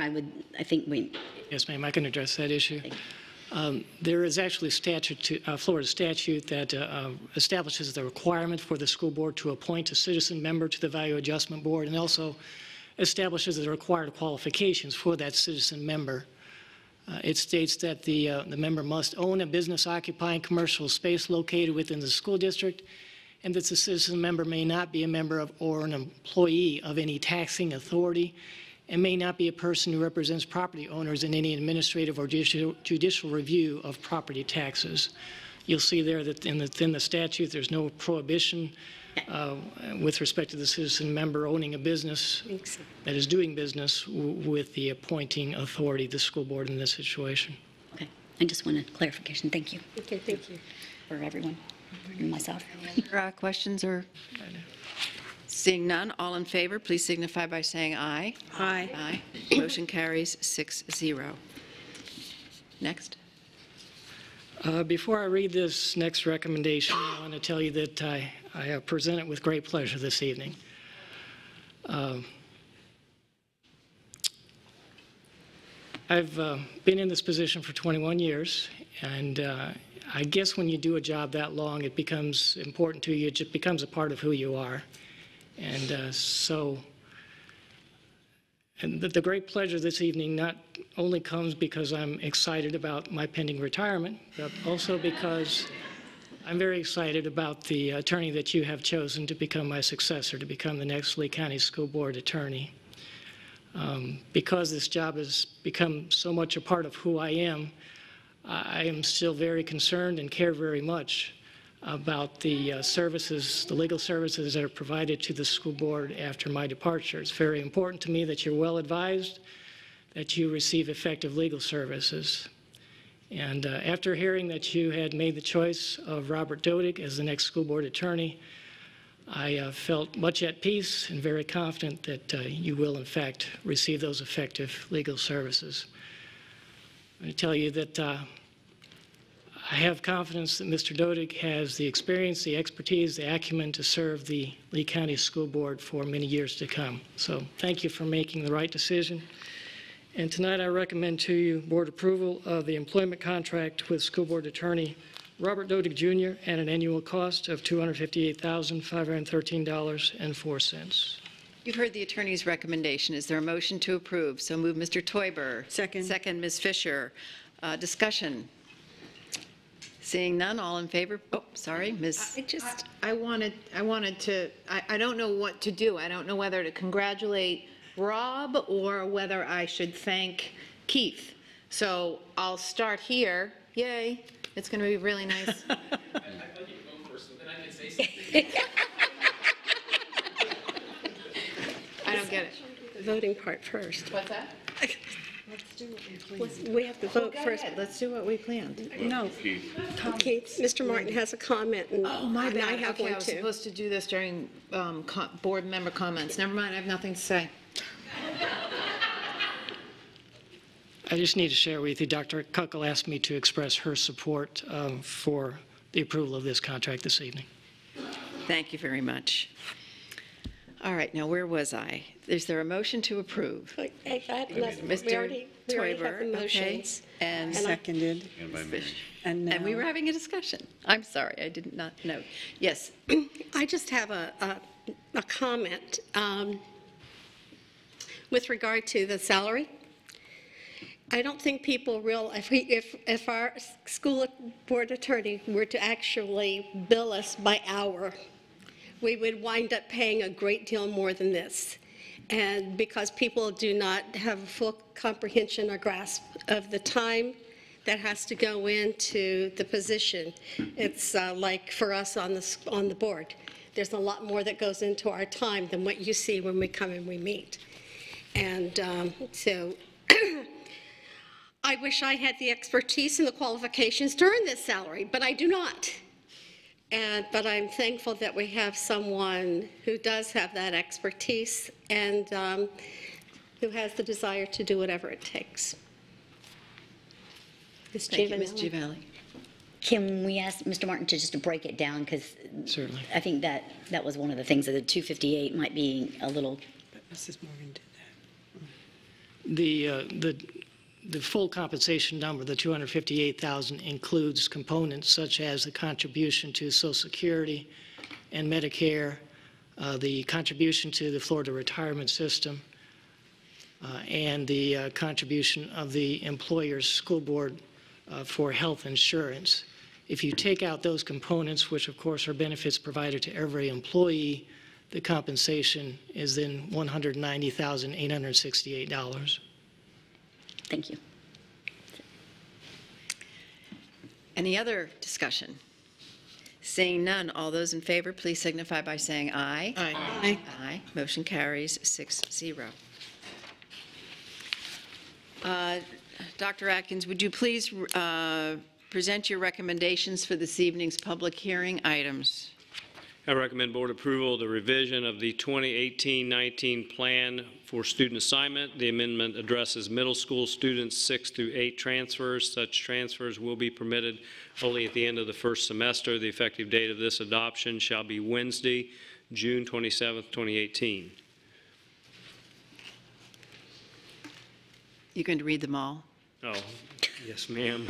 I think we... Yes, ma'am, I can address that issue. There is actually Florida statute that establishes the requirement for the school board to appoint a citizen member to the Value Adjustment Board, and also establishes the required qualifications for that citizen member. It states that the member must own a business occupying commercial space located within the school district, and that the citizen member may not be a member of or an employee of any taxing authority, and may not be a person who represents property owners in any administrative or judicial review of property taxes. You'll see there that within the statute there's no prohibition with respect to the citizen member owning a business that is doing business with the appointing authority, the school board, in this situation. Okay, I just wanted clarification. Thank you. Okay, thank you. For everyone and myself. Questions or? Seeing none, all in favor, please signify by saying aye. Aye. Aye. Motion carries 6-0. Next. Before I read this next recommendation, I want to tell you that I present it with great pleasure this evening. I've been in this position for 21 years, and I guess when you do a job that long, it becomes important to you. It just becomes a part of who you are. And the great pleasure this evening not only comes because I'm excited about my pending retirement, but also because I'm very excited about the attorney that you have chosen to become my successor, to become the next Lee County School Board attorney. Because this job has become so much a part of who I am still very concerned and care very much about the services, the legal services that are provided to the school board after my departure. It's very important to me that you're well advised, that you receive effective legal services. And after hearing that you had made the choice of Robert Dodig as the next school board attorney, I felt much at peace and very confident that you will, in fact, receive those effective legal services. I'm going to tell you that I have confidence that Mr. Dodig has the experience, the expertise, the acumen to serve the Lee County School Board for many years to come. So thank you for making the right decision. And tonight I recommend to you board approval of the employment contract with School Board Attorney Robert Dodig Jr. at an annual cost of $258,513.04. You've heard the attorney's recommendation. Is there a motion to approve? So move Mr. Teuber. Second. Second, Ms. Fisher. Discussion. Seeing none, all in favor? Oh, sorry, Ms. I wanted to, I don't know what to do. I don't know whether to congratulate Rob or whether I should thank Keith. So I'll start here. Yay. It's going to be really nice. I thought you'd go first, so then I can say something. I don't get it. The voting part first. What's that? We have to vote Go first. ahead. Let's do what we planned. No. Okay, Mr. Martin has a comment, and Oh, my bad. I have Okay, one I was too. supposed to do this during board member comments. Never mind, I have nothing to say. I just need to share with you, Dr. Kuckel asked me to express her support for the approval of this contract this evening. Thank you very much. All right, now where was I? Is there a motion to approve? We Mr. already have the Teuber, okay. motions. And Seconded. And we were having a discussion. I'm sorry, I did not know. Yes. I just have a comment with regard to the salary. I don't think people realize, if our school board attorney were to actually bill us by hour, we would wind up paying a great deal more than this. And because people do not have a full comprehension or grasp of the time that has to go into the position, it's like for us on the board. There's a lot more that goes into our time than what you see when we come and we meet. And so I wish I had the expertise and the qualifications to earn this salary, but I do not. But I'm thankful that we have someone who does have that expertise and who has the desire to do whatever it takes. Ms. Thank you, Ms. Giovanelli. Can we ask Mr. Martin to just to break it down? Because I think that was one of the things that the 258 might be a little. Mrs. Morgan did that. The full compensation number, the $258,000, includes components such as the contribution to Social Security and Medicare, the contribution to the Florida retirement system, and the contribution of the employer's school board for health insurance. If you take out those components, which of course are benefits provided to every employee, the compensation is then $190,868. Thank you. Any other discussion? Seeing none, all those in favor, please signify by saying aye. Aye. Aye. Aye. Motion carries 6-0. Dr. Atkins, would you please present your recommendations for this evening's public hearing items? I recommend board approval of the revision of the 2018-19 plan for student assignment. The amendment addresses middle school students 6 through 8 transfers. Such transfers will be permitted only at the end of the first semester. The effective date of this adoption shall be Wednesday, June 27, 2018. You going to read them all? Oh, yes, ma'am.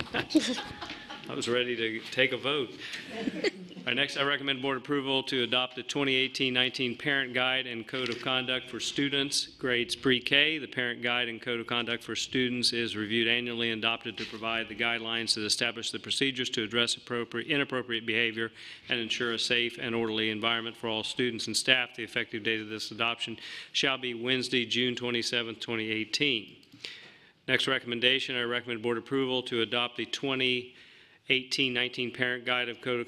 I was ready to take a vote. All right, next, I recommend board approval to adopt the 2018-19 Parent Guide and Code of Conduct for Students, grades pre-K. The Parent Guide and Code of Conduct for Students is reviewed annually and adopted to provide the guidelines that establish the procedures to address inappropriate behavior and ensure a safe and orderly environment for all students and staff. The effective date of this adoption shall be Wednesday, June 27, 2018. Next recommendation, I recommend board approval to adopt the 2018-19 Parent Guide of Code of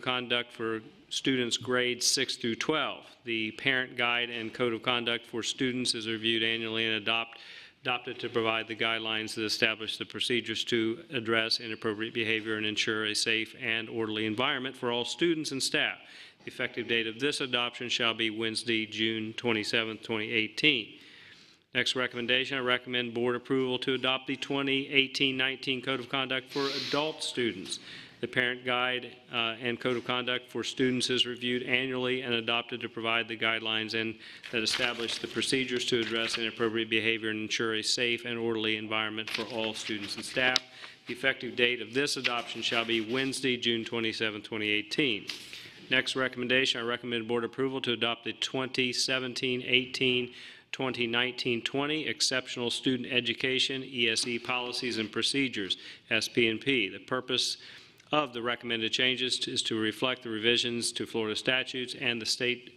Conduct for Students grades 6 through 12. The Parent Guide and Code of Conduct for Students is reviewed annually and adopted to provide the guidelines that establish the procedures to address inappropriate behavior and ensure a safe and orderly environment for all students and staff. The effective date of this adoption shall be Wednesday, June 27, 2018. Next recommendation, I recommend board approval to adopt the 2018-19 Code of Conduct for adult students. The Parent Guide and Code of Conduct for Students is reviewed annually and adopted to provide the guidelines and that establish the procedures to address inappropriate behavior and ensure a safe and orderly environment for all students and staff. The effective date of this adoption shall be Wednesday, June 27, 2018. Next recommendation, I recommend board approval to adopt the 2017-18 2019-20 Exceptional Student Education ESE Policies and Procedures, SP&P. The purpose of the recommended changes is to reflect the revisions to Florida statutes and the state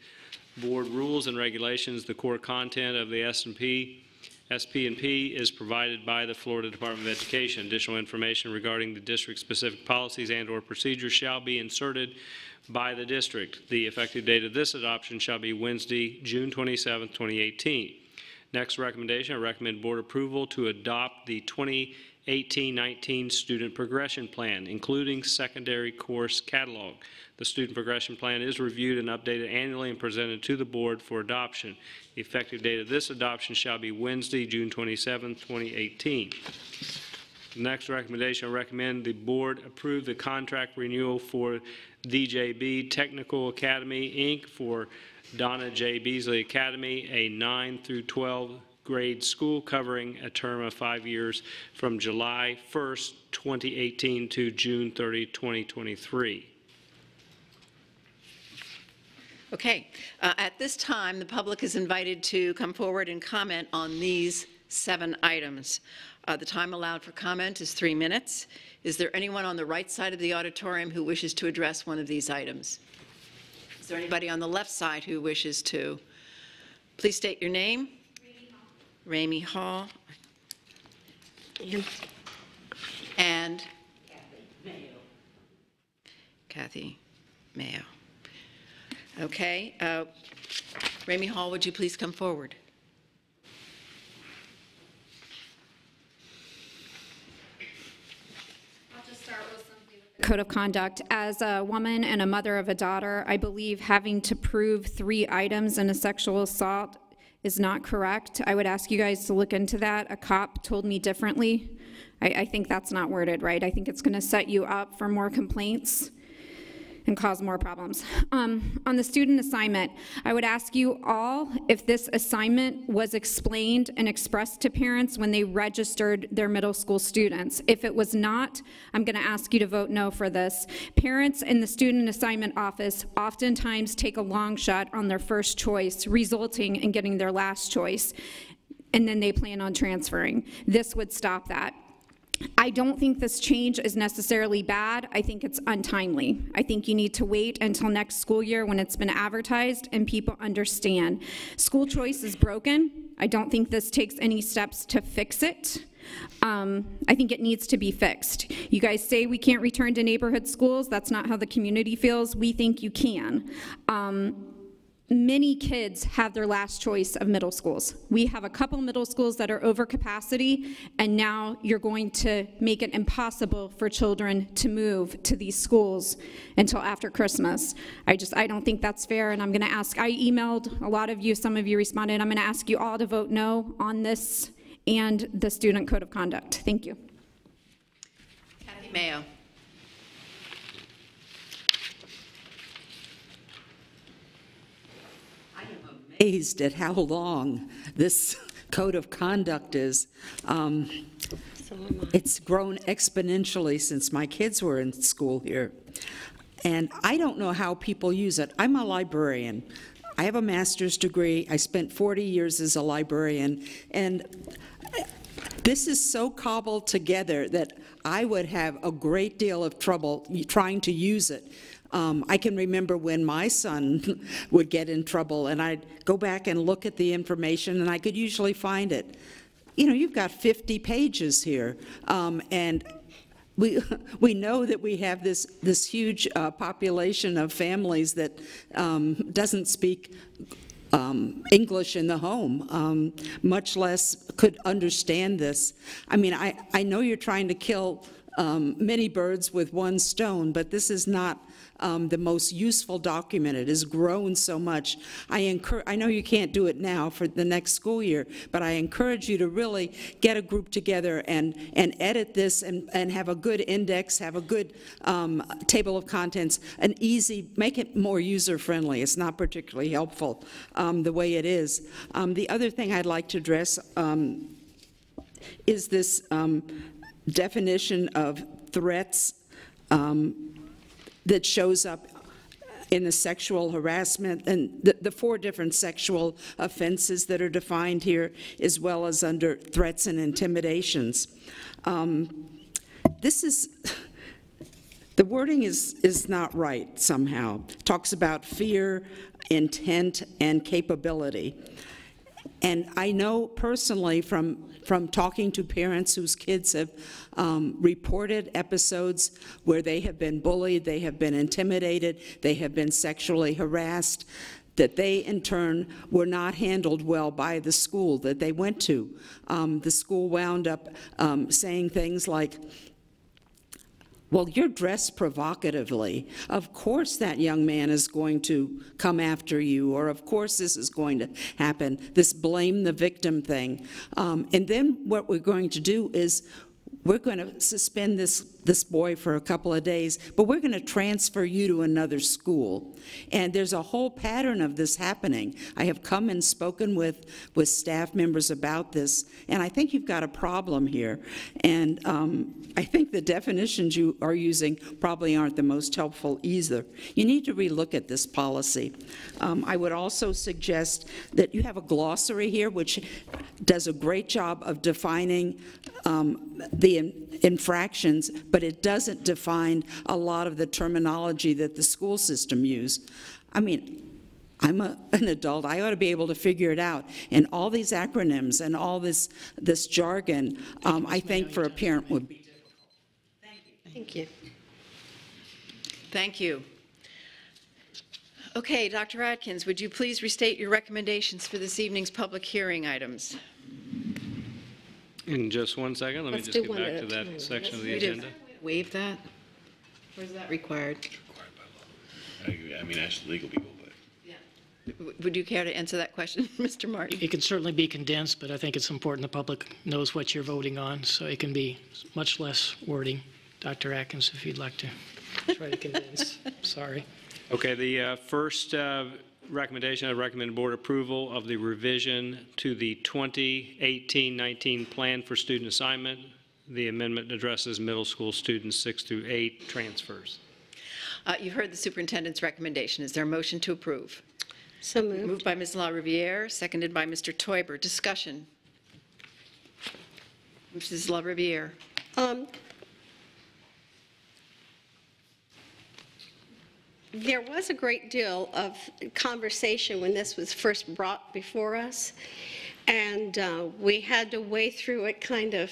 board rules and regulations. The core content of the SP&P is provided by the Florida Department of Education. Additional information regarding the district-specific policies and/or procedures shall be inserted by the district. The effective date of this adoption shall be Wednesday, June 27, 2018. Next recommendation, I recommend board approval to adopt the 2018-19 Student Progression Plan, including secondary course catalog. The Student Progression Plan is reviewed and updated annually and presented to the board for adoption. The effective date of this adoption shall be Wednesday, June 27, 2018. Next recommendation, I recommend the board approve the contract renewal for DJB Technical Academy, Inc. for Donna J. Beasley Academy, a 9 through 12 grade school covering a term of 5 years from July 1st, 2018 to June 30, 2023. Okay. At this time, the public is invited to come forward and comment on these 7 items. The time allowed for comment is 3 minutes. Is there anyone on the right side of the auditorium who wishes to address one of these items? Is there anybody on the left side who wishes to? Please state your name. Ramey Hall. And Kathy Mayo. Okay. Ramey Hall, would you please come forward? Code of conduct. As a woman and a mother of a daughter, I believe having to prove 3 items in a sexual assault is not correct. I would ask you guys to look into that. A cop told me differently. I think that's not worded right. I think it's going to set you up for more complaints and cause more problems. On the student assignment, I would ask you all if this assignment was explained and expressed to parents when they registered their middle school students. If it was not, I'm gonna ask you to vote no for this. Parents in the student assignment office oftentimes take a long shot on their first choice, resulting in getting their last choice, and then they plan on transferring. This would stop that. I don't think this change is necessarily bad. I think it's untimely. I think you need to wait until next school year when it's been advertised and people understand. School choice is broken. I don't think this takes any steps to fix it. I think it needs to be fixed. You guys say we can't return to neighborhood schools. That's not how the community feels. We think you can. Many kids have their last choice of middle schools. We have a couple middle schools that are over capacity, and now you're going to make it impossible for children to move to these schools until after Christmas. I don't think that's fair, and I'm gonna ask, I emailed a lot of you, some of you responded, I'm gonna ask you all to vote no on this and the student code of conduct. Thank you. Kathy Mayo. Amazed at how long this code of conduct is. It's grown exponentially since my kids were in school here. And I don't know how people use it. I'm a librarian. I have a master's degree. I spent 40 years as a librarian. And this is so cobbled together that I would have a great deal of trouble trying to use it. I can remember when my son would get in trouble, and I'd go back and look at the information, and I could usually find it. You know, you've got 50 pages here, and we know that we have this huge population of families that doesn't speak English in the home, much less could understand this. I mean, I know you're trying to kill many birds with one stone, but this is not the most useful document. It has grown so much. I know you can't do it now for the next school year, but I encourage you to really get a group together and edit this and have a good index, have a good table of contents, make it more user-friendly. It's not particularly helpful the way it is. The other thing I'd like to address is this definition of threats that shows up in the sexual harassment and the 4 different sexual offenses that are defined here, as well as under threats and intimidations. The wording is not right somehow. It talks about fear, intent, and capability. And I know personally from talking to parents whose kids have reported episodes where they have been bullied, they have been intimidated, they have been sexually harassed, that they in turn were not handled well by the school that they went to. The school wound up saying things like, well, you're dressed provocatively. Of course that young man is going to come after you, or of course this is going to happen, this blame the victim thing. And then what we're going to do is we're going to suspend this this boy for a couple of days, but we're going to transfer you to another school. And there's a whole pattern of this happening. I have come and spoken with staff members about this, and I think you've got a problem here. And I think the definitions you are using probably aren't the most helpful either. You need to relook at this policy. I would also suggest that you have a glossary here which does a great job of defining the infractions, but it doesn't define a lot of the terminology that the school system use. I mean, I'm an adult, I ought to be able to figure it out. And all these acronyms and all this jargon, I think for a parent would be difficult. Thank you. Thank you. Okay, Dr. Atkins, would you please restate your recommendations for this evening's public hearing items? In just one second, let me Let's just do get one back at to a that time. section of the We do. agenda. Waive that? Or is that required? I mean, ask the legal people, but. Would you care to answer that question, Mr. Martin? It can certainly be condensed, but I think it's important the public knows what you're voting on, so it can be much less wording. Dr. Atkins, if you'd like to try to condense. Sorry. Okay, the first recommendation, I recommend board approval of the revision to the 2018-19 plan for student assignment. The amendment addresses middle school students 6 through 8 transfers. You've heard the superintendent's recommendation. Is there a motion to approve? So moved. Moved by Ms. LaRiviere, seconded by Mr. Teuber. Discussion. Mrs. LaRiviere. There was a great deal of conversation when this was first brought before us, and we had to wade through it kind of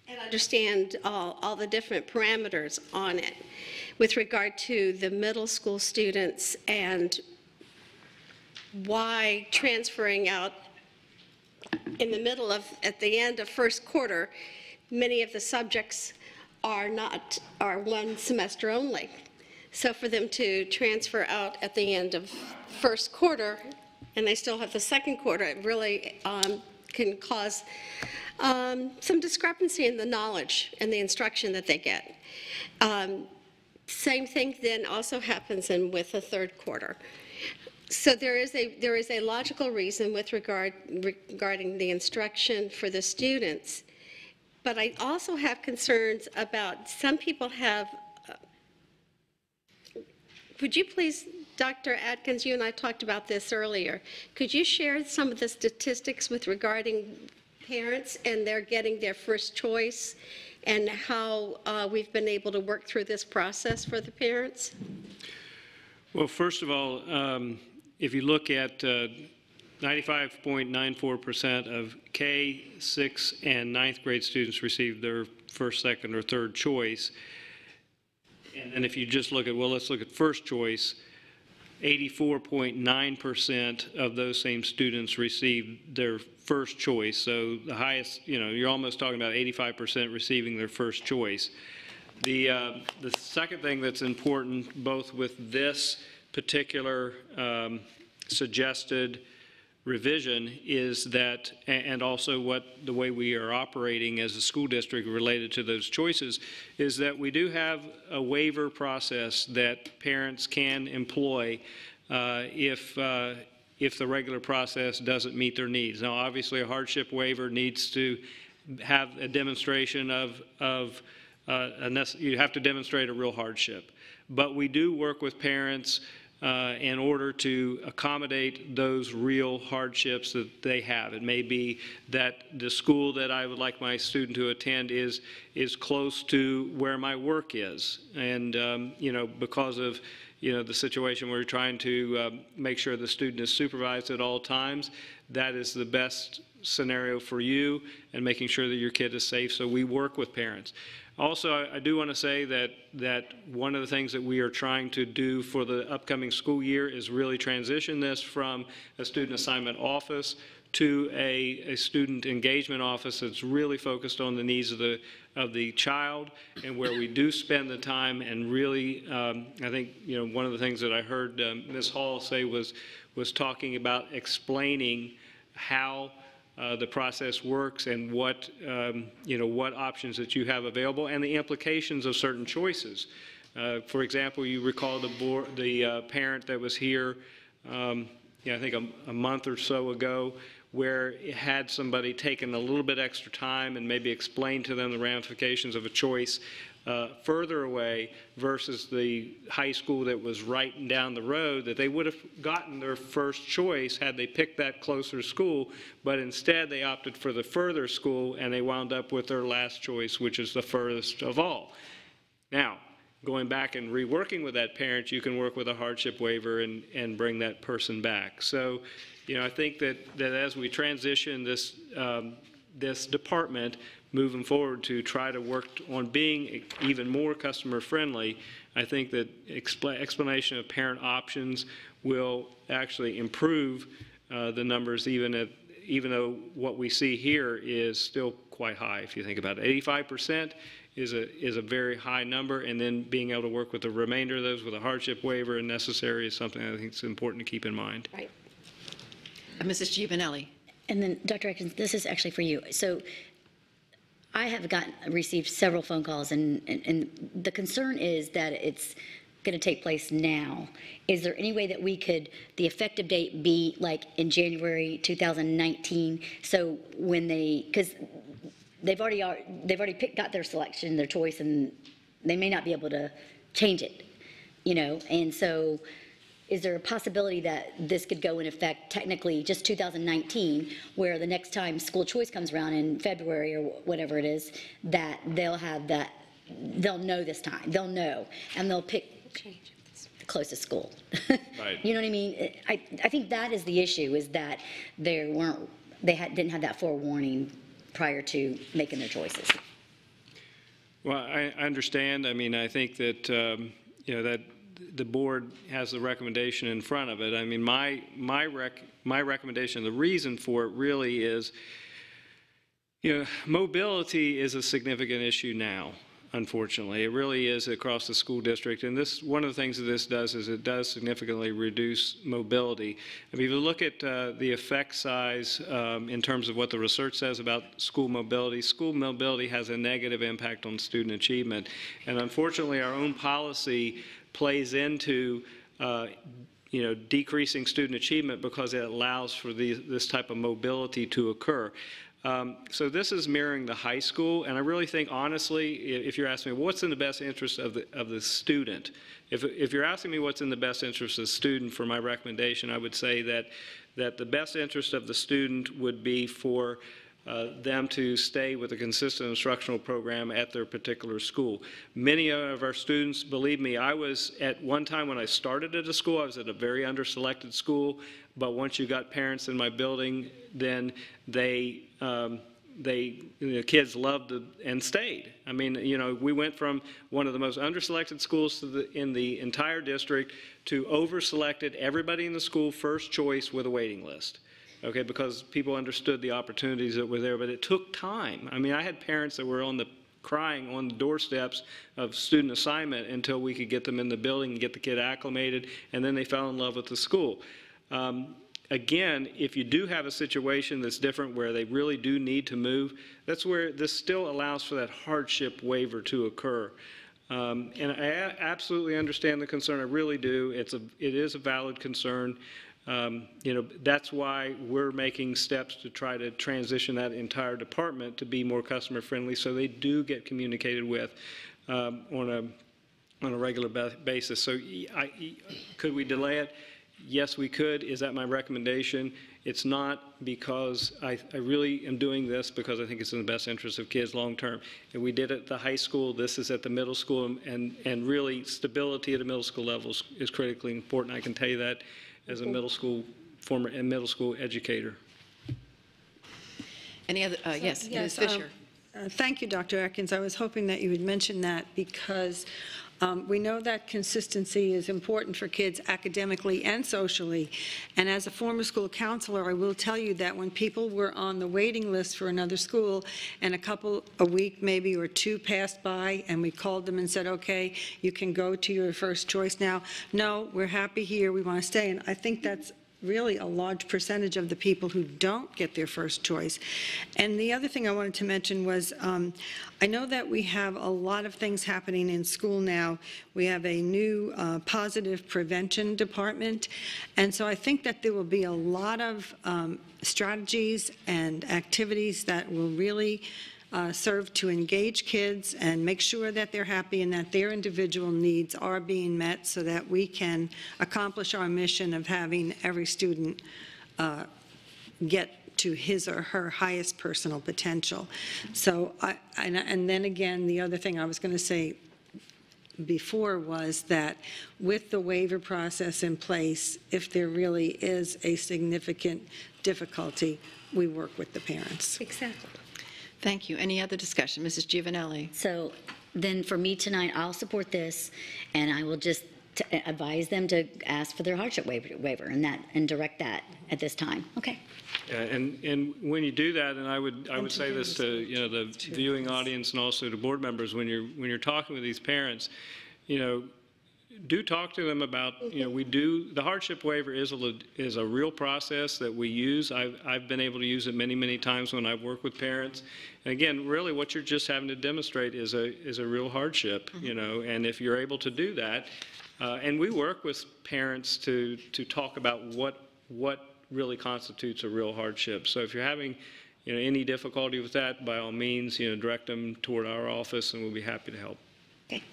and understand all the different parameters on it with regard to the middle school students and why transferring out in the middle of, at the end of first quarter, many of the subjects are one semester only. So for them to transfer out at the end of first quarter, and they still have the second quarter, it really can cause some discrepancy in the knowledge and the instruction that they get. Same thing then also happens with the third quarter. So there is a logical reason with regarding the instruction for the students. But I also have concerns about some people have, would you please, Dr. Atkins, you and I talked about this earlier. Could you share some of the statistics with regarding parents and they're getting their first choice and how we've been able to work through this process for the parents? Well, first of all, if you look at 95.94% of K, 6, and 9th grade students received their first, second, or third choice. And if you just look at, well, let's look at first choice, 84.9% of those same students received their first choice. So the highest, you're almost talking about 85% receiving their first choice. The second thing that's important, both with this particular suggested revision, is that, and also the way we are operating as a school district related to those choices, is that we do have a waiver process that parents can employ if the regular process doesn't meet their needs. Now, obviously, a hardship waiver needs to have a demonstration you have to demonstrate a real hardship. But we do work with parents in order to accommodate those real hardships that they have. It may be that the school that I would like my student to attend is close to where my work is, and because of the situation where we're trying to make sure the student is supervised at all times, that is the best scenario for you and making sure that your kid is safe. So we work with parents. Also, I do want to say that one of the things that we are trying to do for the upcoming school year is really transition this from a student assignment office to a student engagement office that's really focused on the needs of the child, and where we do spend the time and really, I think one of the things that I heard Ms. Hall say was talking about explaining how the process works and what, what options that you have available and the implications of certain choices. For example, you recall the parent that was here, I think a month or so ago, where it had somebody taken a little bit extra time and maybe explain to them the ramifications of a choice further away versus the high school that was right down the road, that they would have gotten their first choice had they picked that closer school, but instead they opted for the further school and they wound up with their last choice, which is the furthest of all. Now, going back and reworking with that parent, you can work with a hardship waiver and bring that person back. So, I think that as we transition this, this department moving forward to try to work on being even more customer friendly, I think that explanation of parent options will actually improve the numbers, even though what we see here is still quite high. If you think about it, 85% is a very high number, and then being able to work with the remainder of those with a hardship waiver and necessary is something I think is important to keep in mind. Right. Mrs. Giovanelli. And then, Dr. Atkins, this is actually for you. So I have received several phone calls, and the concern is that it's going to take place now. Is there any way that we could, the effective date be like in January 2019? So when because they've already got their selection, their choice, and they may not be able to change it, and so is there a possibility that this could go in effect technically just 2019, where the next time school choice comes around in February or whatever it is, that they'll have that, they'll know this time, they'll know, and they'll pick the closest school. Right. You know what I mean? I think that is the issue, is that didn't have that forewarning prior to making their choices. Well, I understand. I mean, I think that, that the board has the recommendation in front of it. I mean, my recommendation, the reason for it really is, mobility is a significant issue now, unfortunately. It really is across the school district. And one of the things that this does is it does significantly reduce mobility. I mean, if you look at the effect size in terms of what the research says about school mobility has a negative impact on student achievement. And unfortunately, our own policy plays into decreasing student achievement because it allows for this type of mobility to occur. So this is mirroring the high school, and I really think, honestly, if you're asking me what's in the best interest of the student, if you're asking me what's in the best interest of the student for my recommendation, I would say that the best interest of the student would be for them to stay with a consistent instructional program at their particular school. Many of our students, believe me, I was at one time when I started at a school, I was at a very underselected school, but once you got parents in my building, then the kids loved it and stayed. I mean, we went from one of the most underselected schools in the entire district to overselected, everybody in the school first choice with a waiting list. Okay, because people understood the opportunities that were there, but it took time. I mean, I had parents that were crying on the doorsteps of student assignment until we could get them in the building and get the kid acclimated, and then they fell in love with the school. Again, if you do have a situation that's different where they really do need to move, that's where this still allows for that hardship waiver to occur. And I absolutely understand the concern. I really do. It is a valid concern. That's why we're making steps to try to transition that entire department to be more customer friendly, so they do get communicated with on a regular basis. So could we delay it? Yes, we could. Is that my recommendation? It's not, because I really am doing this because I think it's in the best interest of kids long term. And we did it at the high school. This is at the middle school, and really stability at the middle school level is critically important. I can tell you that as a former middle school educator. Any other? Yes, Ms. Fisher. Thank you, Dr. Atkins. I was hoping that you would mention that because we know that consistency is important for kids academically and socially. And as a former school counselor, I will tell you that when people were on the waiting list for another school and a week maybe or two passed by and we called them and said, okay, you can go to your first choice now. No, we're happy here. We want to stay. And I think that's really a large percentage of the people who don't get their first choice. And the other thing I wanted to mention was, I know that we have a lot of things happening in school now. We have a new positive prevention department, and so I think that there will be a lot of strategies and activities that will really serve to engage kids and make sure that they're happy and that their individual needs are being met so that we can accomplish our mission of having every student get to his or her highest personal potential. So, and then again, the other thing I was going to say before was that with the waiver process in place, if there really is a significant difficulty, we work with the parents. Exactly. Thank you. Any other discussion? Mrs. Giovanelli. So then for me tonight, I'll support this, and I will just advise them to ask for their hardship waiver and direct that at this time. Okay. And when you do that, and I would say this to the viewing audience and also to board members, when you're talking with these parents, do talk to them about, the hardship waiver is a real process that we use. I've been able to use it many times when I've worked with parents. And again, really what you're just having to demonstrate is a real hardship, and if you're able to do that, and we work with parents to talk about what really constitutes a real hardship. So if you're having any difficulty with that, by all means, direct them toward our office and we'll be happy to help. Okay.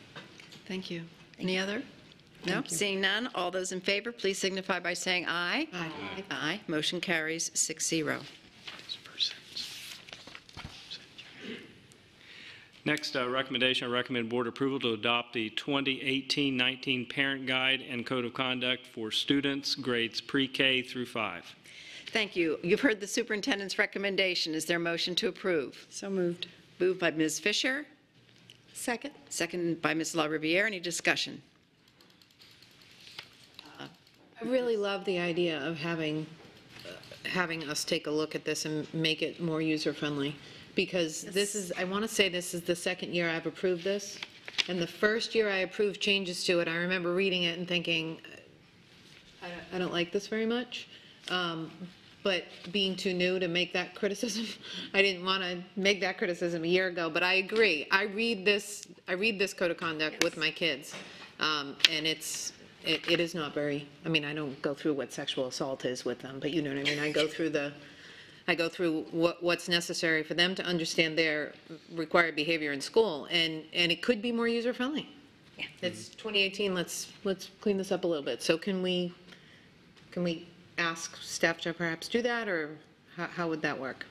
Thank you. Any other? No? Seeing none, all those in favor, please signify by saying aye. Aye. Aye. Motion carries 6-0. Next recommendation, I recommend board approval to adopt the 2018-19 Parent Guide and Code of Conduct for students, grades pre-K through 5. Thank you. You've heard the superintendent's recommendation. Is there a motion to approve? So moved. Moved by Ms. Fisher. Second. Second by Ms. LaRiviere. Any discussion? I really love the idea of having us take a look at this and make it more user-friendly, because this is, I want to say this is the second year I've approved this, and the first year I approved changes to it, I remember reading it and thinking, I don't like this very much, but being too new to make that criticism, I didn't want to make that criticism a year ago, but I agree. I read this code of conduct with my kids, and it is not very, I mean, I don't go through what sexual assault is with them, but you know what I mean? I go through what's necessary for them to understand their required behavior in school, and it could be more user-friendly. Yeah. It's 2018, let's clean this up a little bit. So can we ask staff to perhaps do that, or how would that work?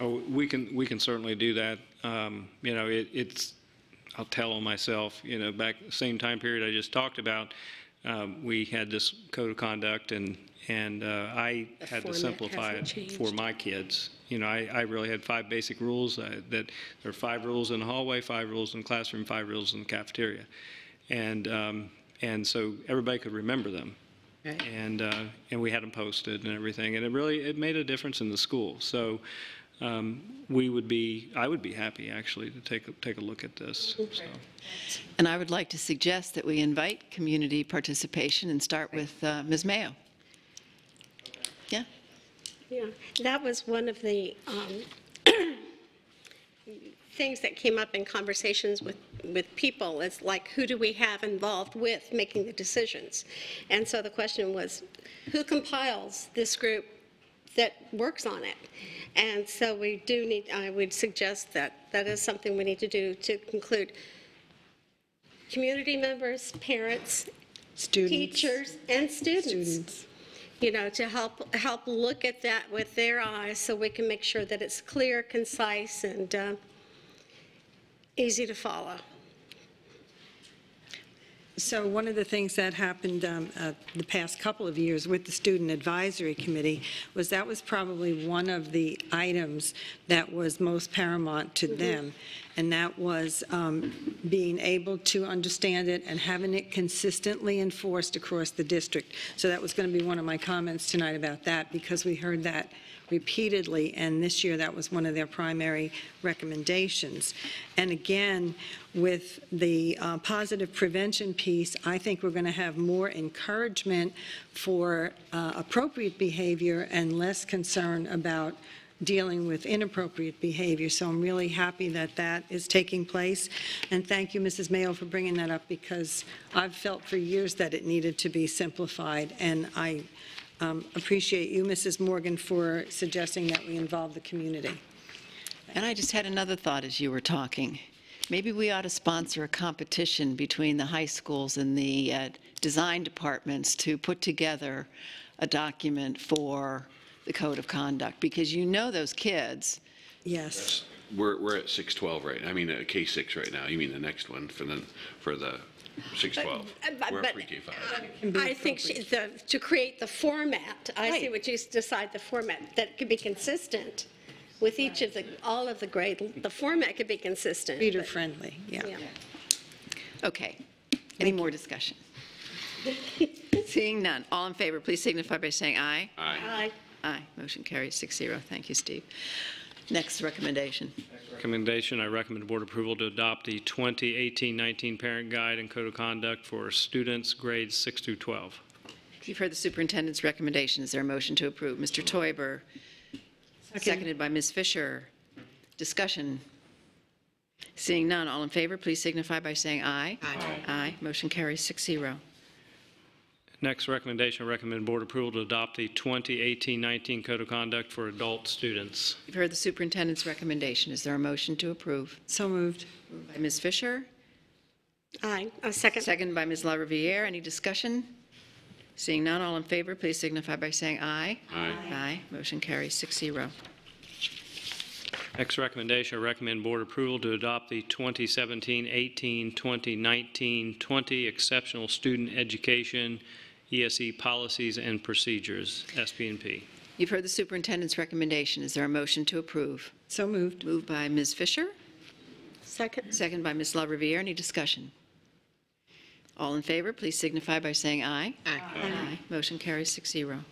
Oh, we can certainly do that. It's, I'll tell on myself, back the same time period I just talked about, we had this code of conduct, and I had to simplify it for my kids. I really had 5 basic rules, that there are 5 rules in the hallway, 5 rules in the classroom, 5 rules in the cafeteria. And so everybody could remember them. Right. And we had them posted and everything, and it made a difference in the school. So I would be happy actually to take a look at this. So. And I would like to suggest that we invite community participation and start with Ms. Mayo. Yeah. Yeah, that was one of the things that came up in conversations with people. It's like, who do we have involved with making the decisions? And so the question was, who compiles this group that works on it? And so we do need, I would suggest that that is something we need to do to include community members, parents, students, teachers, and students. To help look at that with their eyes so we can make sure that it's clear, concise, and easy to follow. So one of the things that happened the past couple of years with the Student Advisory Committee was that was probably one of the items that was most paramount to them, and that was being able to understand it and having it consistently enforced across the district. So that was going to be one of my comments tonight about that, because we heard that repeatedly, and this year that was one of their primary recommendations. And again, with the positive prevention piece, I think we're going to have more encouragement for appropriate behavior and less concern about dealing with inappropriate behavior. So I'm really happy that that is taking place. And thank you, Mrs. Mayo, for bringing that up, because I've felt for years that it needed to be simplified. And I appreciate you, Mrs. Morgan, for suggesting that we involve the community. And I just had another thought as you were talking. Maybe we ought to sponsor a competition between the high schools and the design departments to put together a document for the code of conduct, because you know those kids. Yes. We're at 612 right now. I mean, K6 right now. You mean the next one for the 612? We're at pre-K 5. I think to create the format, I see what you decide the format, that could be consistent with each of all of the grade. The format could be consistent. Reader-friendly, yeah. Okay. Any more discussion? Seeing none. All in favor, please signify by saying aye. Aye. Aye. Aye. Motion carries 6-0. Thank you, Steve. Next recommendation. Recommendation, I recommend board approval to adopt the 2018-19 Parent Guide and Code of Conduct for students grades 6 through 12. You've heard the superintendent's recommendation. Is there a motion to approve? Mr. Teuber, seconded by Ms. Fisher. Discussion. Seeing none, all in favor, please signify by saying aye. Aye. Aye. Motion carries 6-0. Next recommendation, I recommend board approval to adopt the 2018-19 Code of Conduct for adult students. You've heard the superintendent's recommendation. Is there a motion to approve? So moved. Moved by Ms. Fisher. Aye. A second. Seconded by Ms. LaRiviere. Any discussion? Seeing none, all in favor, please signify by saying aye. Aye. Aye. Motion carries 6-0. Next recommendation, I recommend board approval to adopt the 2017-18, 2019-20 Exceptional Student Education ESE Policies and Procedures, SP&P. You've heard the superintendent's recommendation. Is there a motion to approve? So moved. Moved by Ms. Fisher. Second. Second by Ms. LaRiviere. Any discussion? All in favor, please signify by saying aye. Aye. Aye. Motion carries 6-0.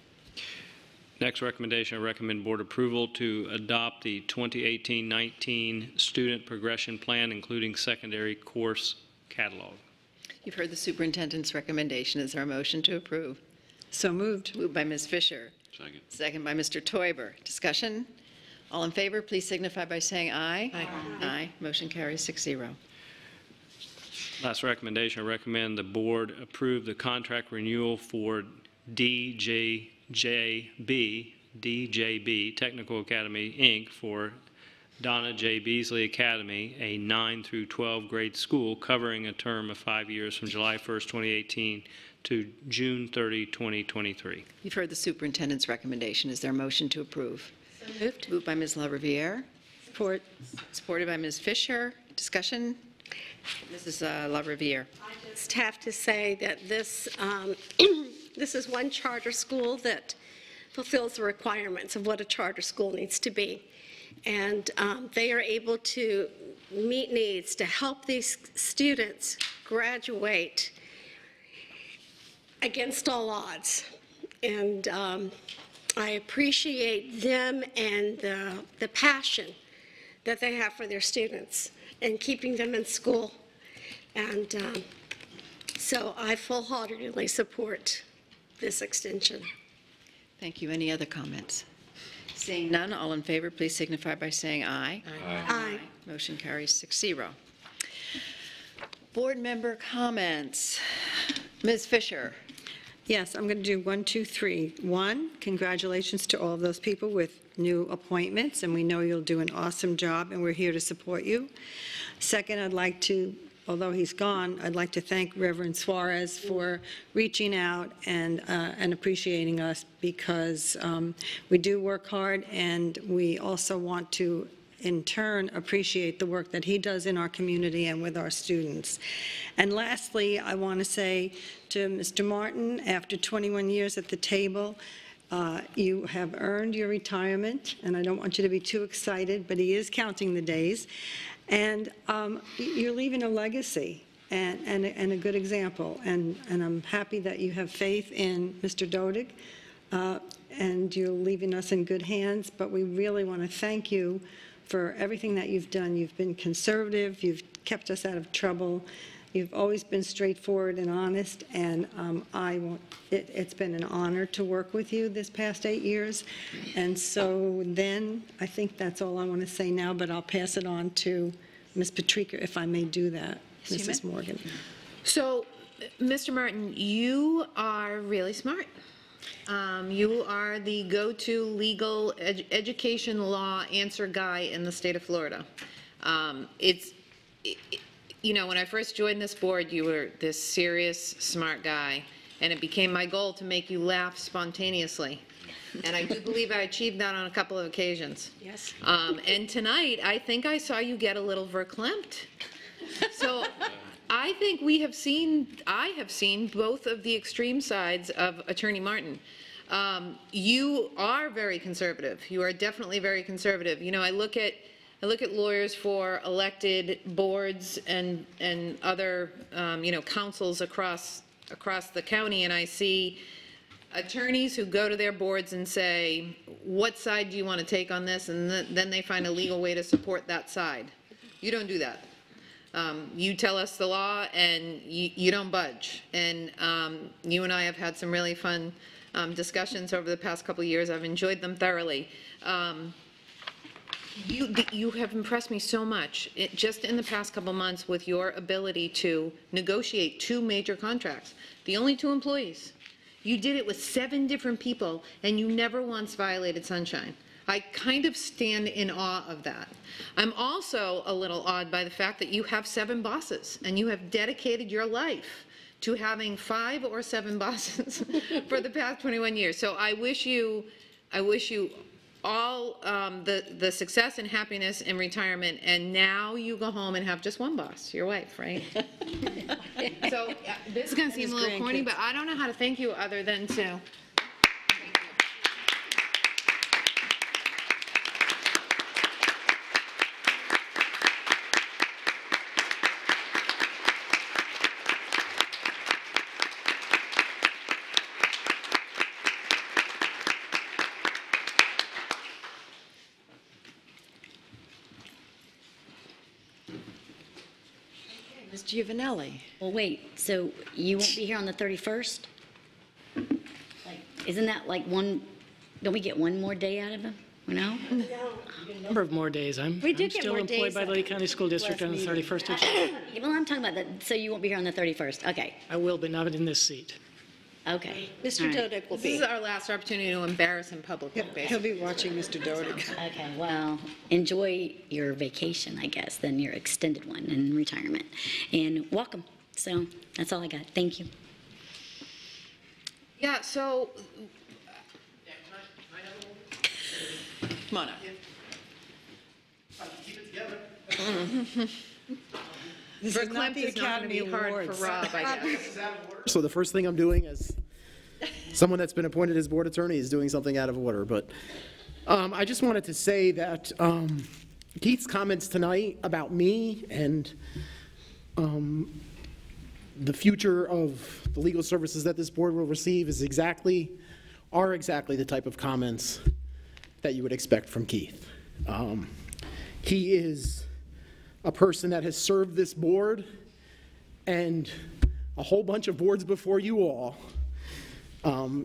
Next recommendation, I recommend board approval to adopt the 2018-19 Student Progression Plan, including secondary course catalog. You've heard the superintendent's recommendation. Is there a motion to approve? So moved. Moved by Ms. Fisher. Second. Second by Mr. Teuber. Discussion? All in favor, please signify by saying aye. Aye. Aye. Motion carries 6-0. Last recommendation, I recommend the board approve the contract renewal for DJB Technical Academy, Inc. for Donna J. Beasley Academy, a 9 through 12 grade school covering a term of 5 years from July 1st, 2018 to June 30, 2023. You've heard the superintendent's recommendation. Is there a motion to approve? So moved. Moved by Ms. LaRiviere. Support. Supported by Ms. Fisher. Discussion? Mrs. LaRiviere. I just have to say that this, this is one charter school that fulfills the requirements of what a charter school needs to be. And they are able to meet needs to help these students graduate against all odds. And I appreciate them and the passion that they have for their students and keeping them in school. And so I full-heartedly support this extension. Thank you. Any other comments? Seeing none, all in favor, please signify by saying aye. Aye. Aye. Motion carries 6-0. Board member comments. Ms. Fisher. Yes, I'm going to do 1, 2, 3. 1, congratulations to all of those people with new appointments, and we know you'll do an awesome job, and we're here to support you. Second, I'd like to, although he's gone, I'd like to thank Reverend Suarez for reaching out and appreciating us, because we do work hard, and we also want to in turn appreciate the work that he does in our community and with our students. And lastly, I want to say to Mr. Martin, after 21 years at the table, you have earned your retirement, and I don't want you to be too excited, but he is counting the days. And you're leaving a legacy and a good example, and I'm happy that you have faith in Mr. Dodig. and you're leaving us in good hands, but we really want to thank you for everything that you've done. You've been conservative, you've kept us out of trouble, you've always been straightforward and honest, and it's been an honor to work with you this past 8 years. And so then, I think that's all I want to say now, but I'll pass it on to Ms. Patrica, if I may do that, Yes, you Mrs. may. Morgan. So, Mr. Martin, you are really smart. You are the go-to legal education law answer guy in the state of Florida. You know, when I first joined this board, you were this serious, smart guy, and it became my goal to make you laugh spontaneously. And I do believe I achieved that on a couple of occasions. Yes. And tonight, I think I saw you get a little verklempt. So I think I have seen both of the extreme sides of Attorney Martin. You are very conservative. You are definitely very conservative. You know, I look at lawyers for elected boards and other, you know, councils across the county, and I see attorneys who go to their boards and say, what side do you want to take on this? And then they find a legal way to support that side. You don't do that. You tell us the law, and you don't budge. And you and I have had some really fun discussions over the past couple of years. I've enjoyed them thoroughly. You have impressed me so much, just in the past couple months, with your ability to negotiate 2 major contracts, the only 2 employees. You did it with 7 different people, and you never once violated sunshine. I kind of stand in awe of that. I'm also a little awed by the fact that you have 7 bosses, and you have dedicated your life to having 5 or 7 bosses for the past 21 years. So I wish you all the success and happiness in retirement, and now you go home and have just one boss, your wife, right? So this is going to seem a little corny, but I don't know how to thank you other than to... Ms. Giovanelli. Well, wait, so you won't be here on the 31st? Like, isn't that like one, don't we get one more day out of him, you know? Number of more days. I'm still employed by the Lake County School District on the 31st of July. Well, I'm talking about that, so you won't be here on the 31st, okay. I will, but not in this seat. Okay. Mr. Dodick will be. This is our last opportunity to embarrass him publicly, He'll be watching Mr. Dodick. Okay, well, enjoy your vacation, I guess, then your extended one in retirement. And welcome. So that's all I got. Thank you. Yeah, so... Come on up. Keep it together. This is not the Verklempt is not going to be hard for Rob, I guess. So the first thing I'm doing as someone that's been appointed as board attorney is doing something out of order. But I just wanted to say that Keith's comments tonight about me and the future of the legal services that this board will receive are exactly the type of comments that you would expect from Keith. He is a person that has served this board and a whole bunch of boards before you all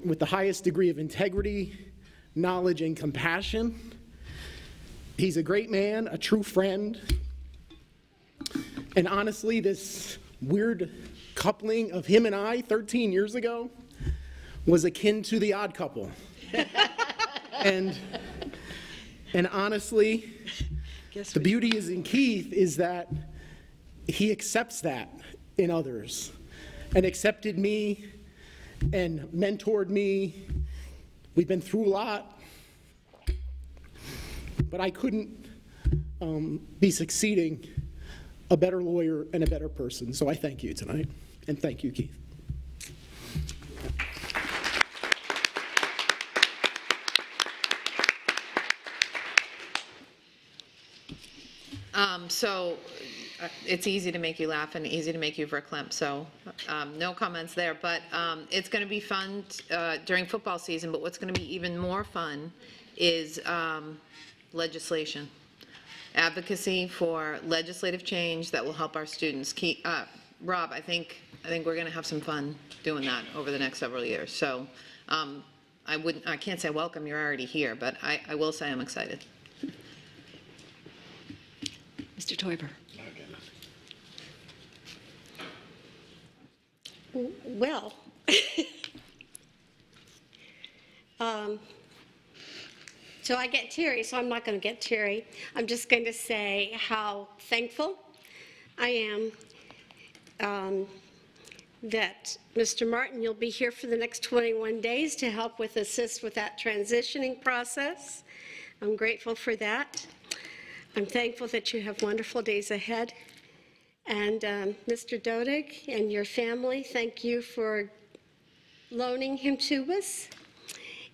with the highest degree of integrity, knowledge, and compassion. He's a great man, a true friend, and honestly, this weird coupling of him and I 13 years ago was akin to The Odd Couple. and honestly, the beauty is in Keith is that he accepts that in others and accepted me and mentored me. We've been through a lot, but I couldn't be succeeding a better lawyer and a better person. So I thank you tonight, and thank you, Keith. So it's easy to make you laugh and easy to make you verklempt, so no comments there. But it's going to be fun during football season, but what's going to be even more fun is legislation. Advocacy for legislative change that will help our students. Rob, I think we're going to have some fun doing that over the next several years. So I can't say welcome, you're already here, but I will say I'm excited. Mr. Teuber. Well, so I get teary, so I'm not going to get teary. I'm just going to say how thankful I am that Mr. Martin, you'll be here for the next 21 days to help assist with that transitioning process. I'm grateful for that. I'm thankful that you have wonderful days ahead. And Mr. Dodig and your family, thank you for loaning him to us.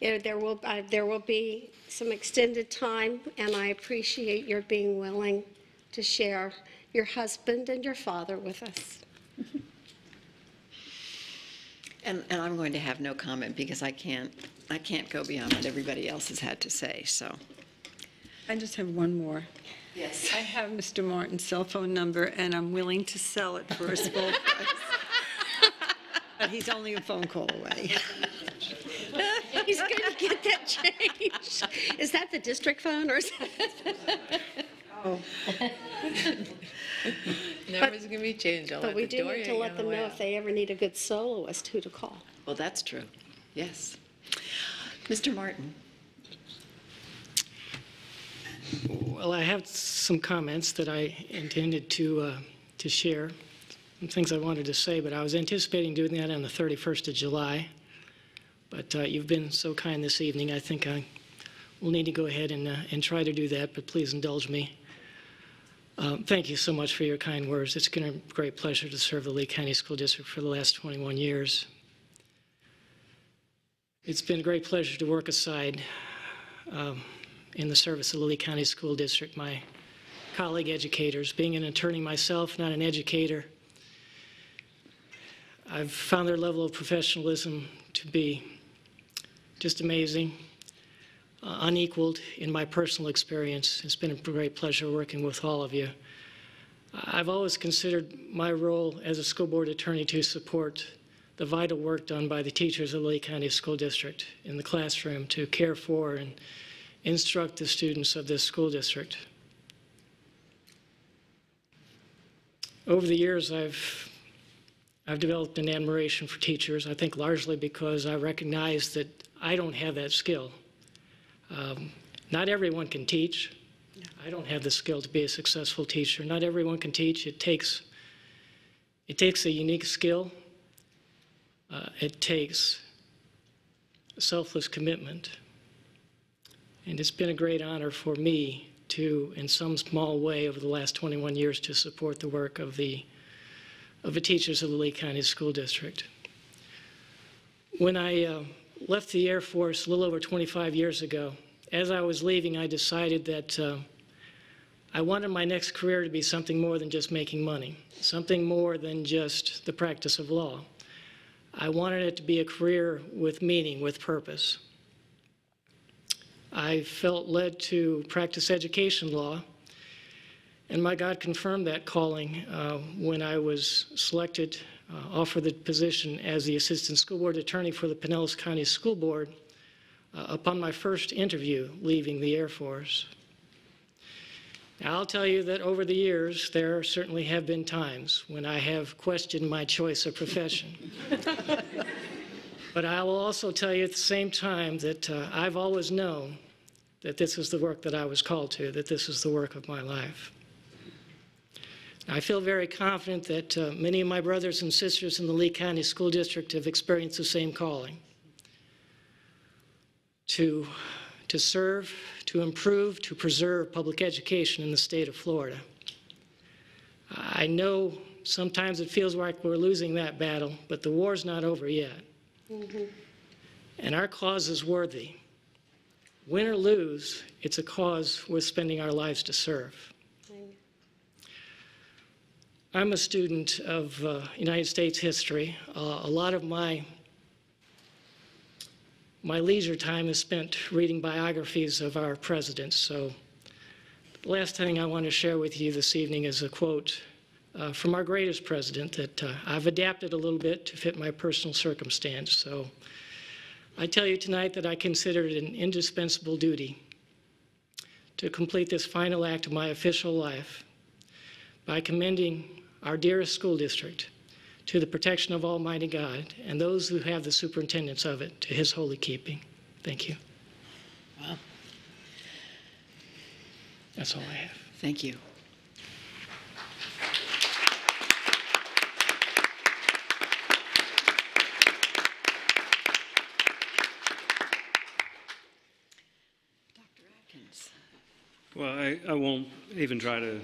There will be some extended time, and I appreciate your being willing to share your husband and your father with us. And I'm going to have no comment because I can't go beyond what everybody else has had to say, so. I just have one more. Yes. I have Mr. Martin's cell phone number, and I'm willing to sell it for a small price. But he's only a phone call away. He's going to get that changed. Is that the district phone, or is that? Oh. Numbers going to be changed. But we do need to let them know if they ever need a good soloist who to call. Well, that's true. Yes. Mr. Martin. Well, I have some comments that I intended to share, some things I wanted to say, but I was anticipating doing that on the 31st of July. But you've been so kind this evening, I think I will need to go ahead and try to do that, but please indulge me. Thank you so much for your kind words. It's been a great pleasure to serve the Lee County School District for the last 21 years. It's been a great pleasure to work aside in the service of the Lee County School District, my colleague educators. Being an attorney myself, not an educator, I've found their level of professionalism to be just amazing, unequaled in my personal experience. It's been a great pleasure working with all of you. I've always considered my role as a school board attorney to support the vital work done by the teachers of the Lee County School District in the classroom to care for and instruct the students of this school district. Over the years, I've developed an admiration for teachers, I think largely because I recognize that I don't have that skill. Not everyone can teach. I don't have the skill to be a successful teacher. Not everyone can teach. It takes a unique skill. It takes selfless commitment. And it's been a great honor for me to, in some small way over the last 21 years, to support the work of the teachers of the Lee County School District. When I left the Air Force a little over 25 years ago, as I was leaving, I decided that I wanted my next career to be something more than just making money, something more than just the practice of law. I wanted it to be a career with meaning, with purpose. I felt led to practice education law, and my God confirmed that calling when I was selected, offered the position as the Assistant School Board Attorney for the Pinellas County School Board upon my first interview leaving the Air Force. Now, I'll tell you that over the years, there certainly have been times when I have questioned my choice of profession. But I will also tell you at the same time that I've always known that this is the work that I was called to, that this is the work of my life. I feel very confident that many of my brothers and sisters in the Lee County School District have experienced the same calling to serve, to improve, to preserve public education in the state of Florida. I know sometimes it feels like we're losing that battle, but the war's not over yet. Mm-hmm. And our cause is worthy. Win or lose, it's a cause worth spending our lives to serve. I'm a student of United States history. A lot of my leisure time is spent reading biographies of our presidents. So the last thing I want to share with you this evening is a quote from our greatest president that I've adapted a little bit to fit my personal circumstance. So I tell you tonight that I consider it an indispensable duty to complete this final act of my official life by commending our dearest school district to the protection of Almighty God and those who have the superintendence of it to His holy keeping. Thank you. Wow. That's all I have. Thank you. Dr. Atkins. Well, I won't even try to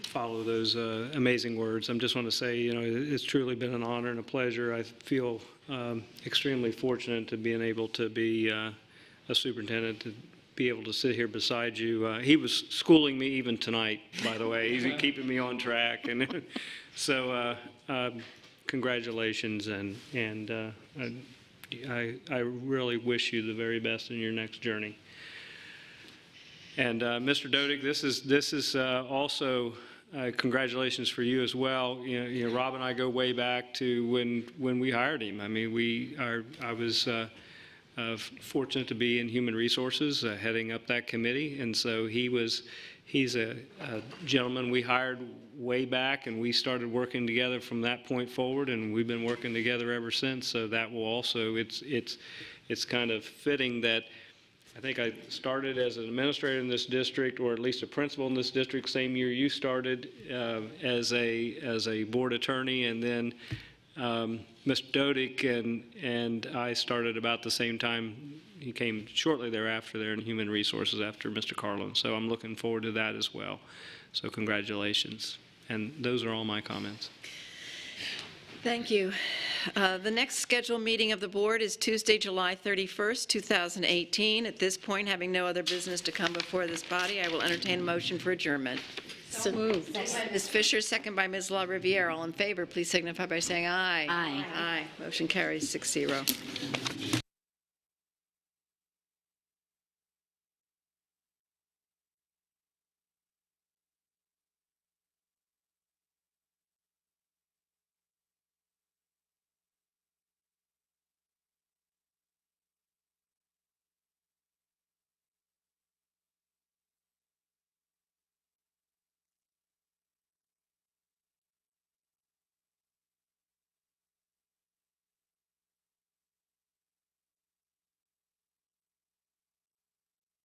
follow those amazing words. I just want to say, you know, it's truly been an honor and a pleasure. I feel extremely fortunate to being able to be a superintendent, to be able to sit here beside you. He was schooling me even tonight, by the way. He's keeping me on track. And so congratulations, and I really wish you the very best in your next journey. And Mr. Dodig, this is also congratulations for you as well. You know, Rob and I go way back to when we hired him. I mean, I was fortunate to be in human resources, heading up that committee, and so he's a gentleman we hired way back, and we started working together from that point forward, and we've been working together ever since. So that will also, it's kind of fitting that I think I started as an administrator in this district, or at least a principal in this district, same year you started as a board attorney, and then Mr. Dodig and I started about the same time. He came shortly thereafter there in Human Resources after Mr. Carlin. So I'm looking forward to that as well. So congratulations. And those are all my comments. Thank you. The next scheduled meeting of the board is Tuesday, July 31st, 2018. At this point, having no other business to come before this body, I will entertain a motion for adjournment. So moved. Ms. Fisher, second by Ms. La Riviere. All in favor, please signify by saying aye. Aye. Aye. Motion carries 6-0.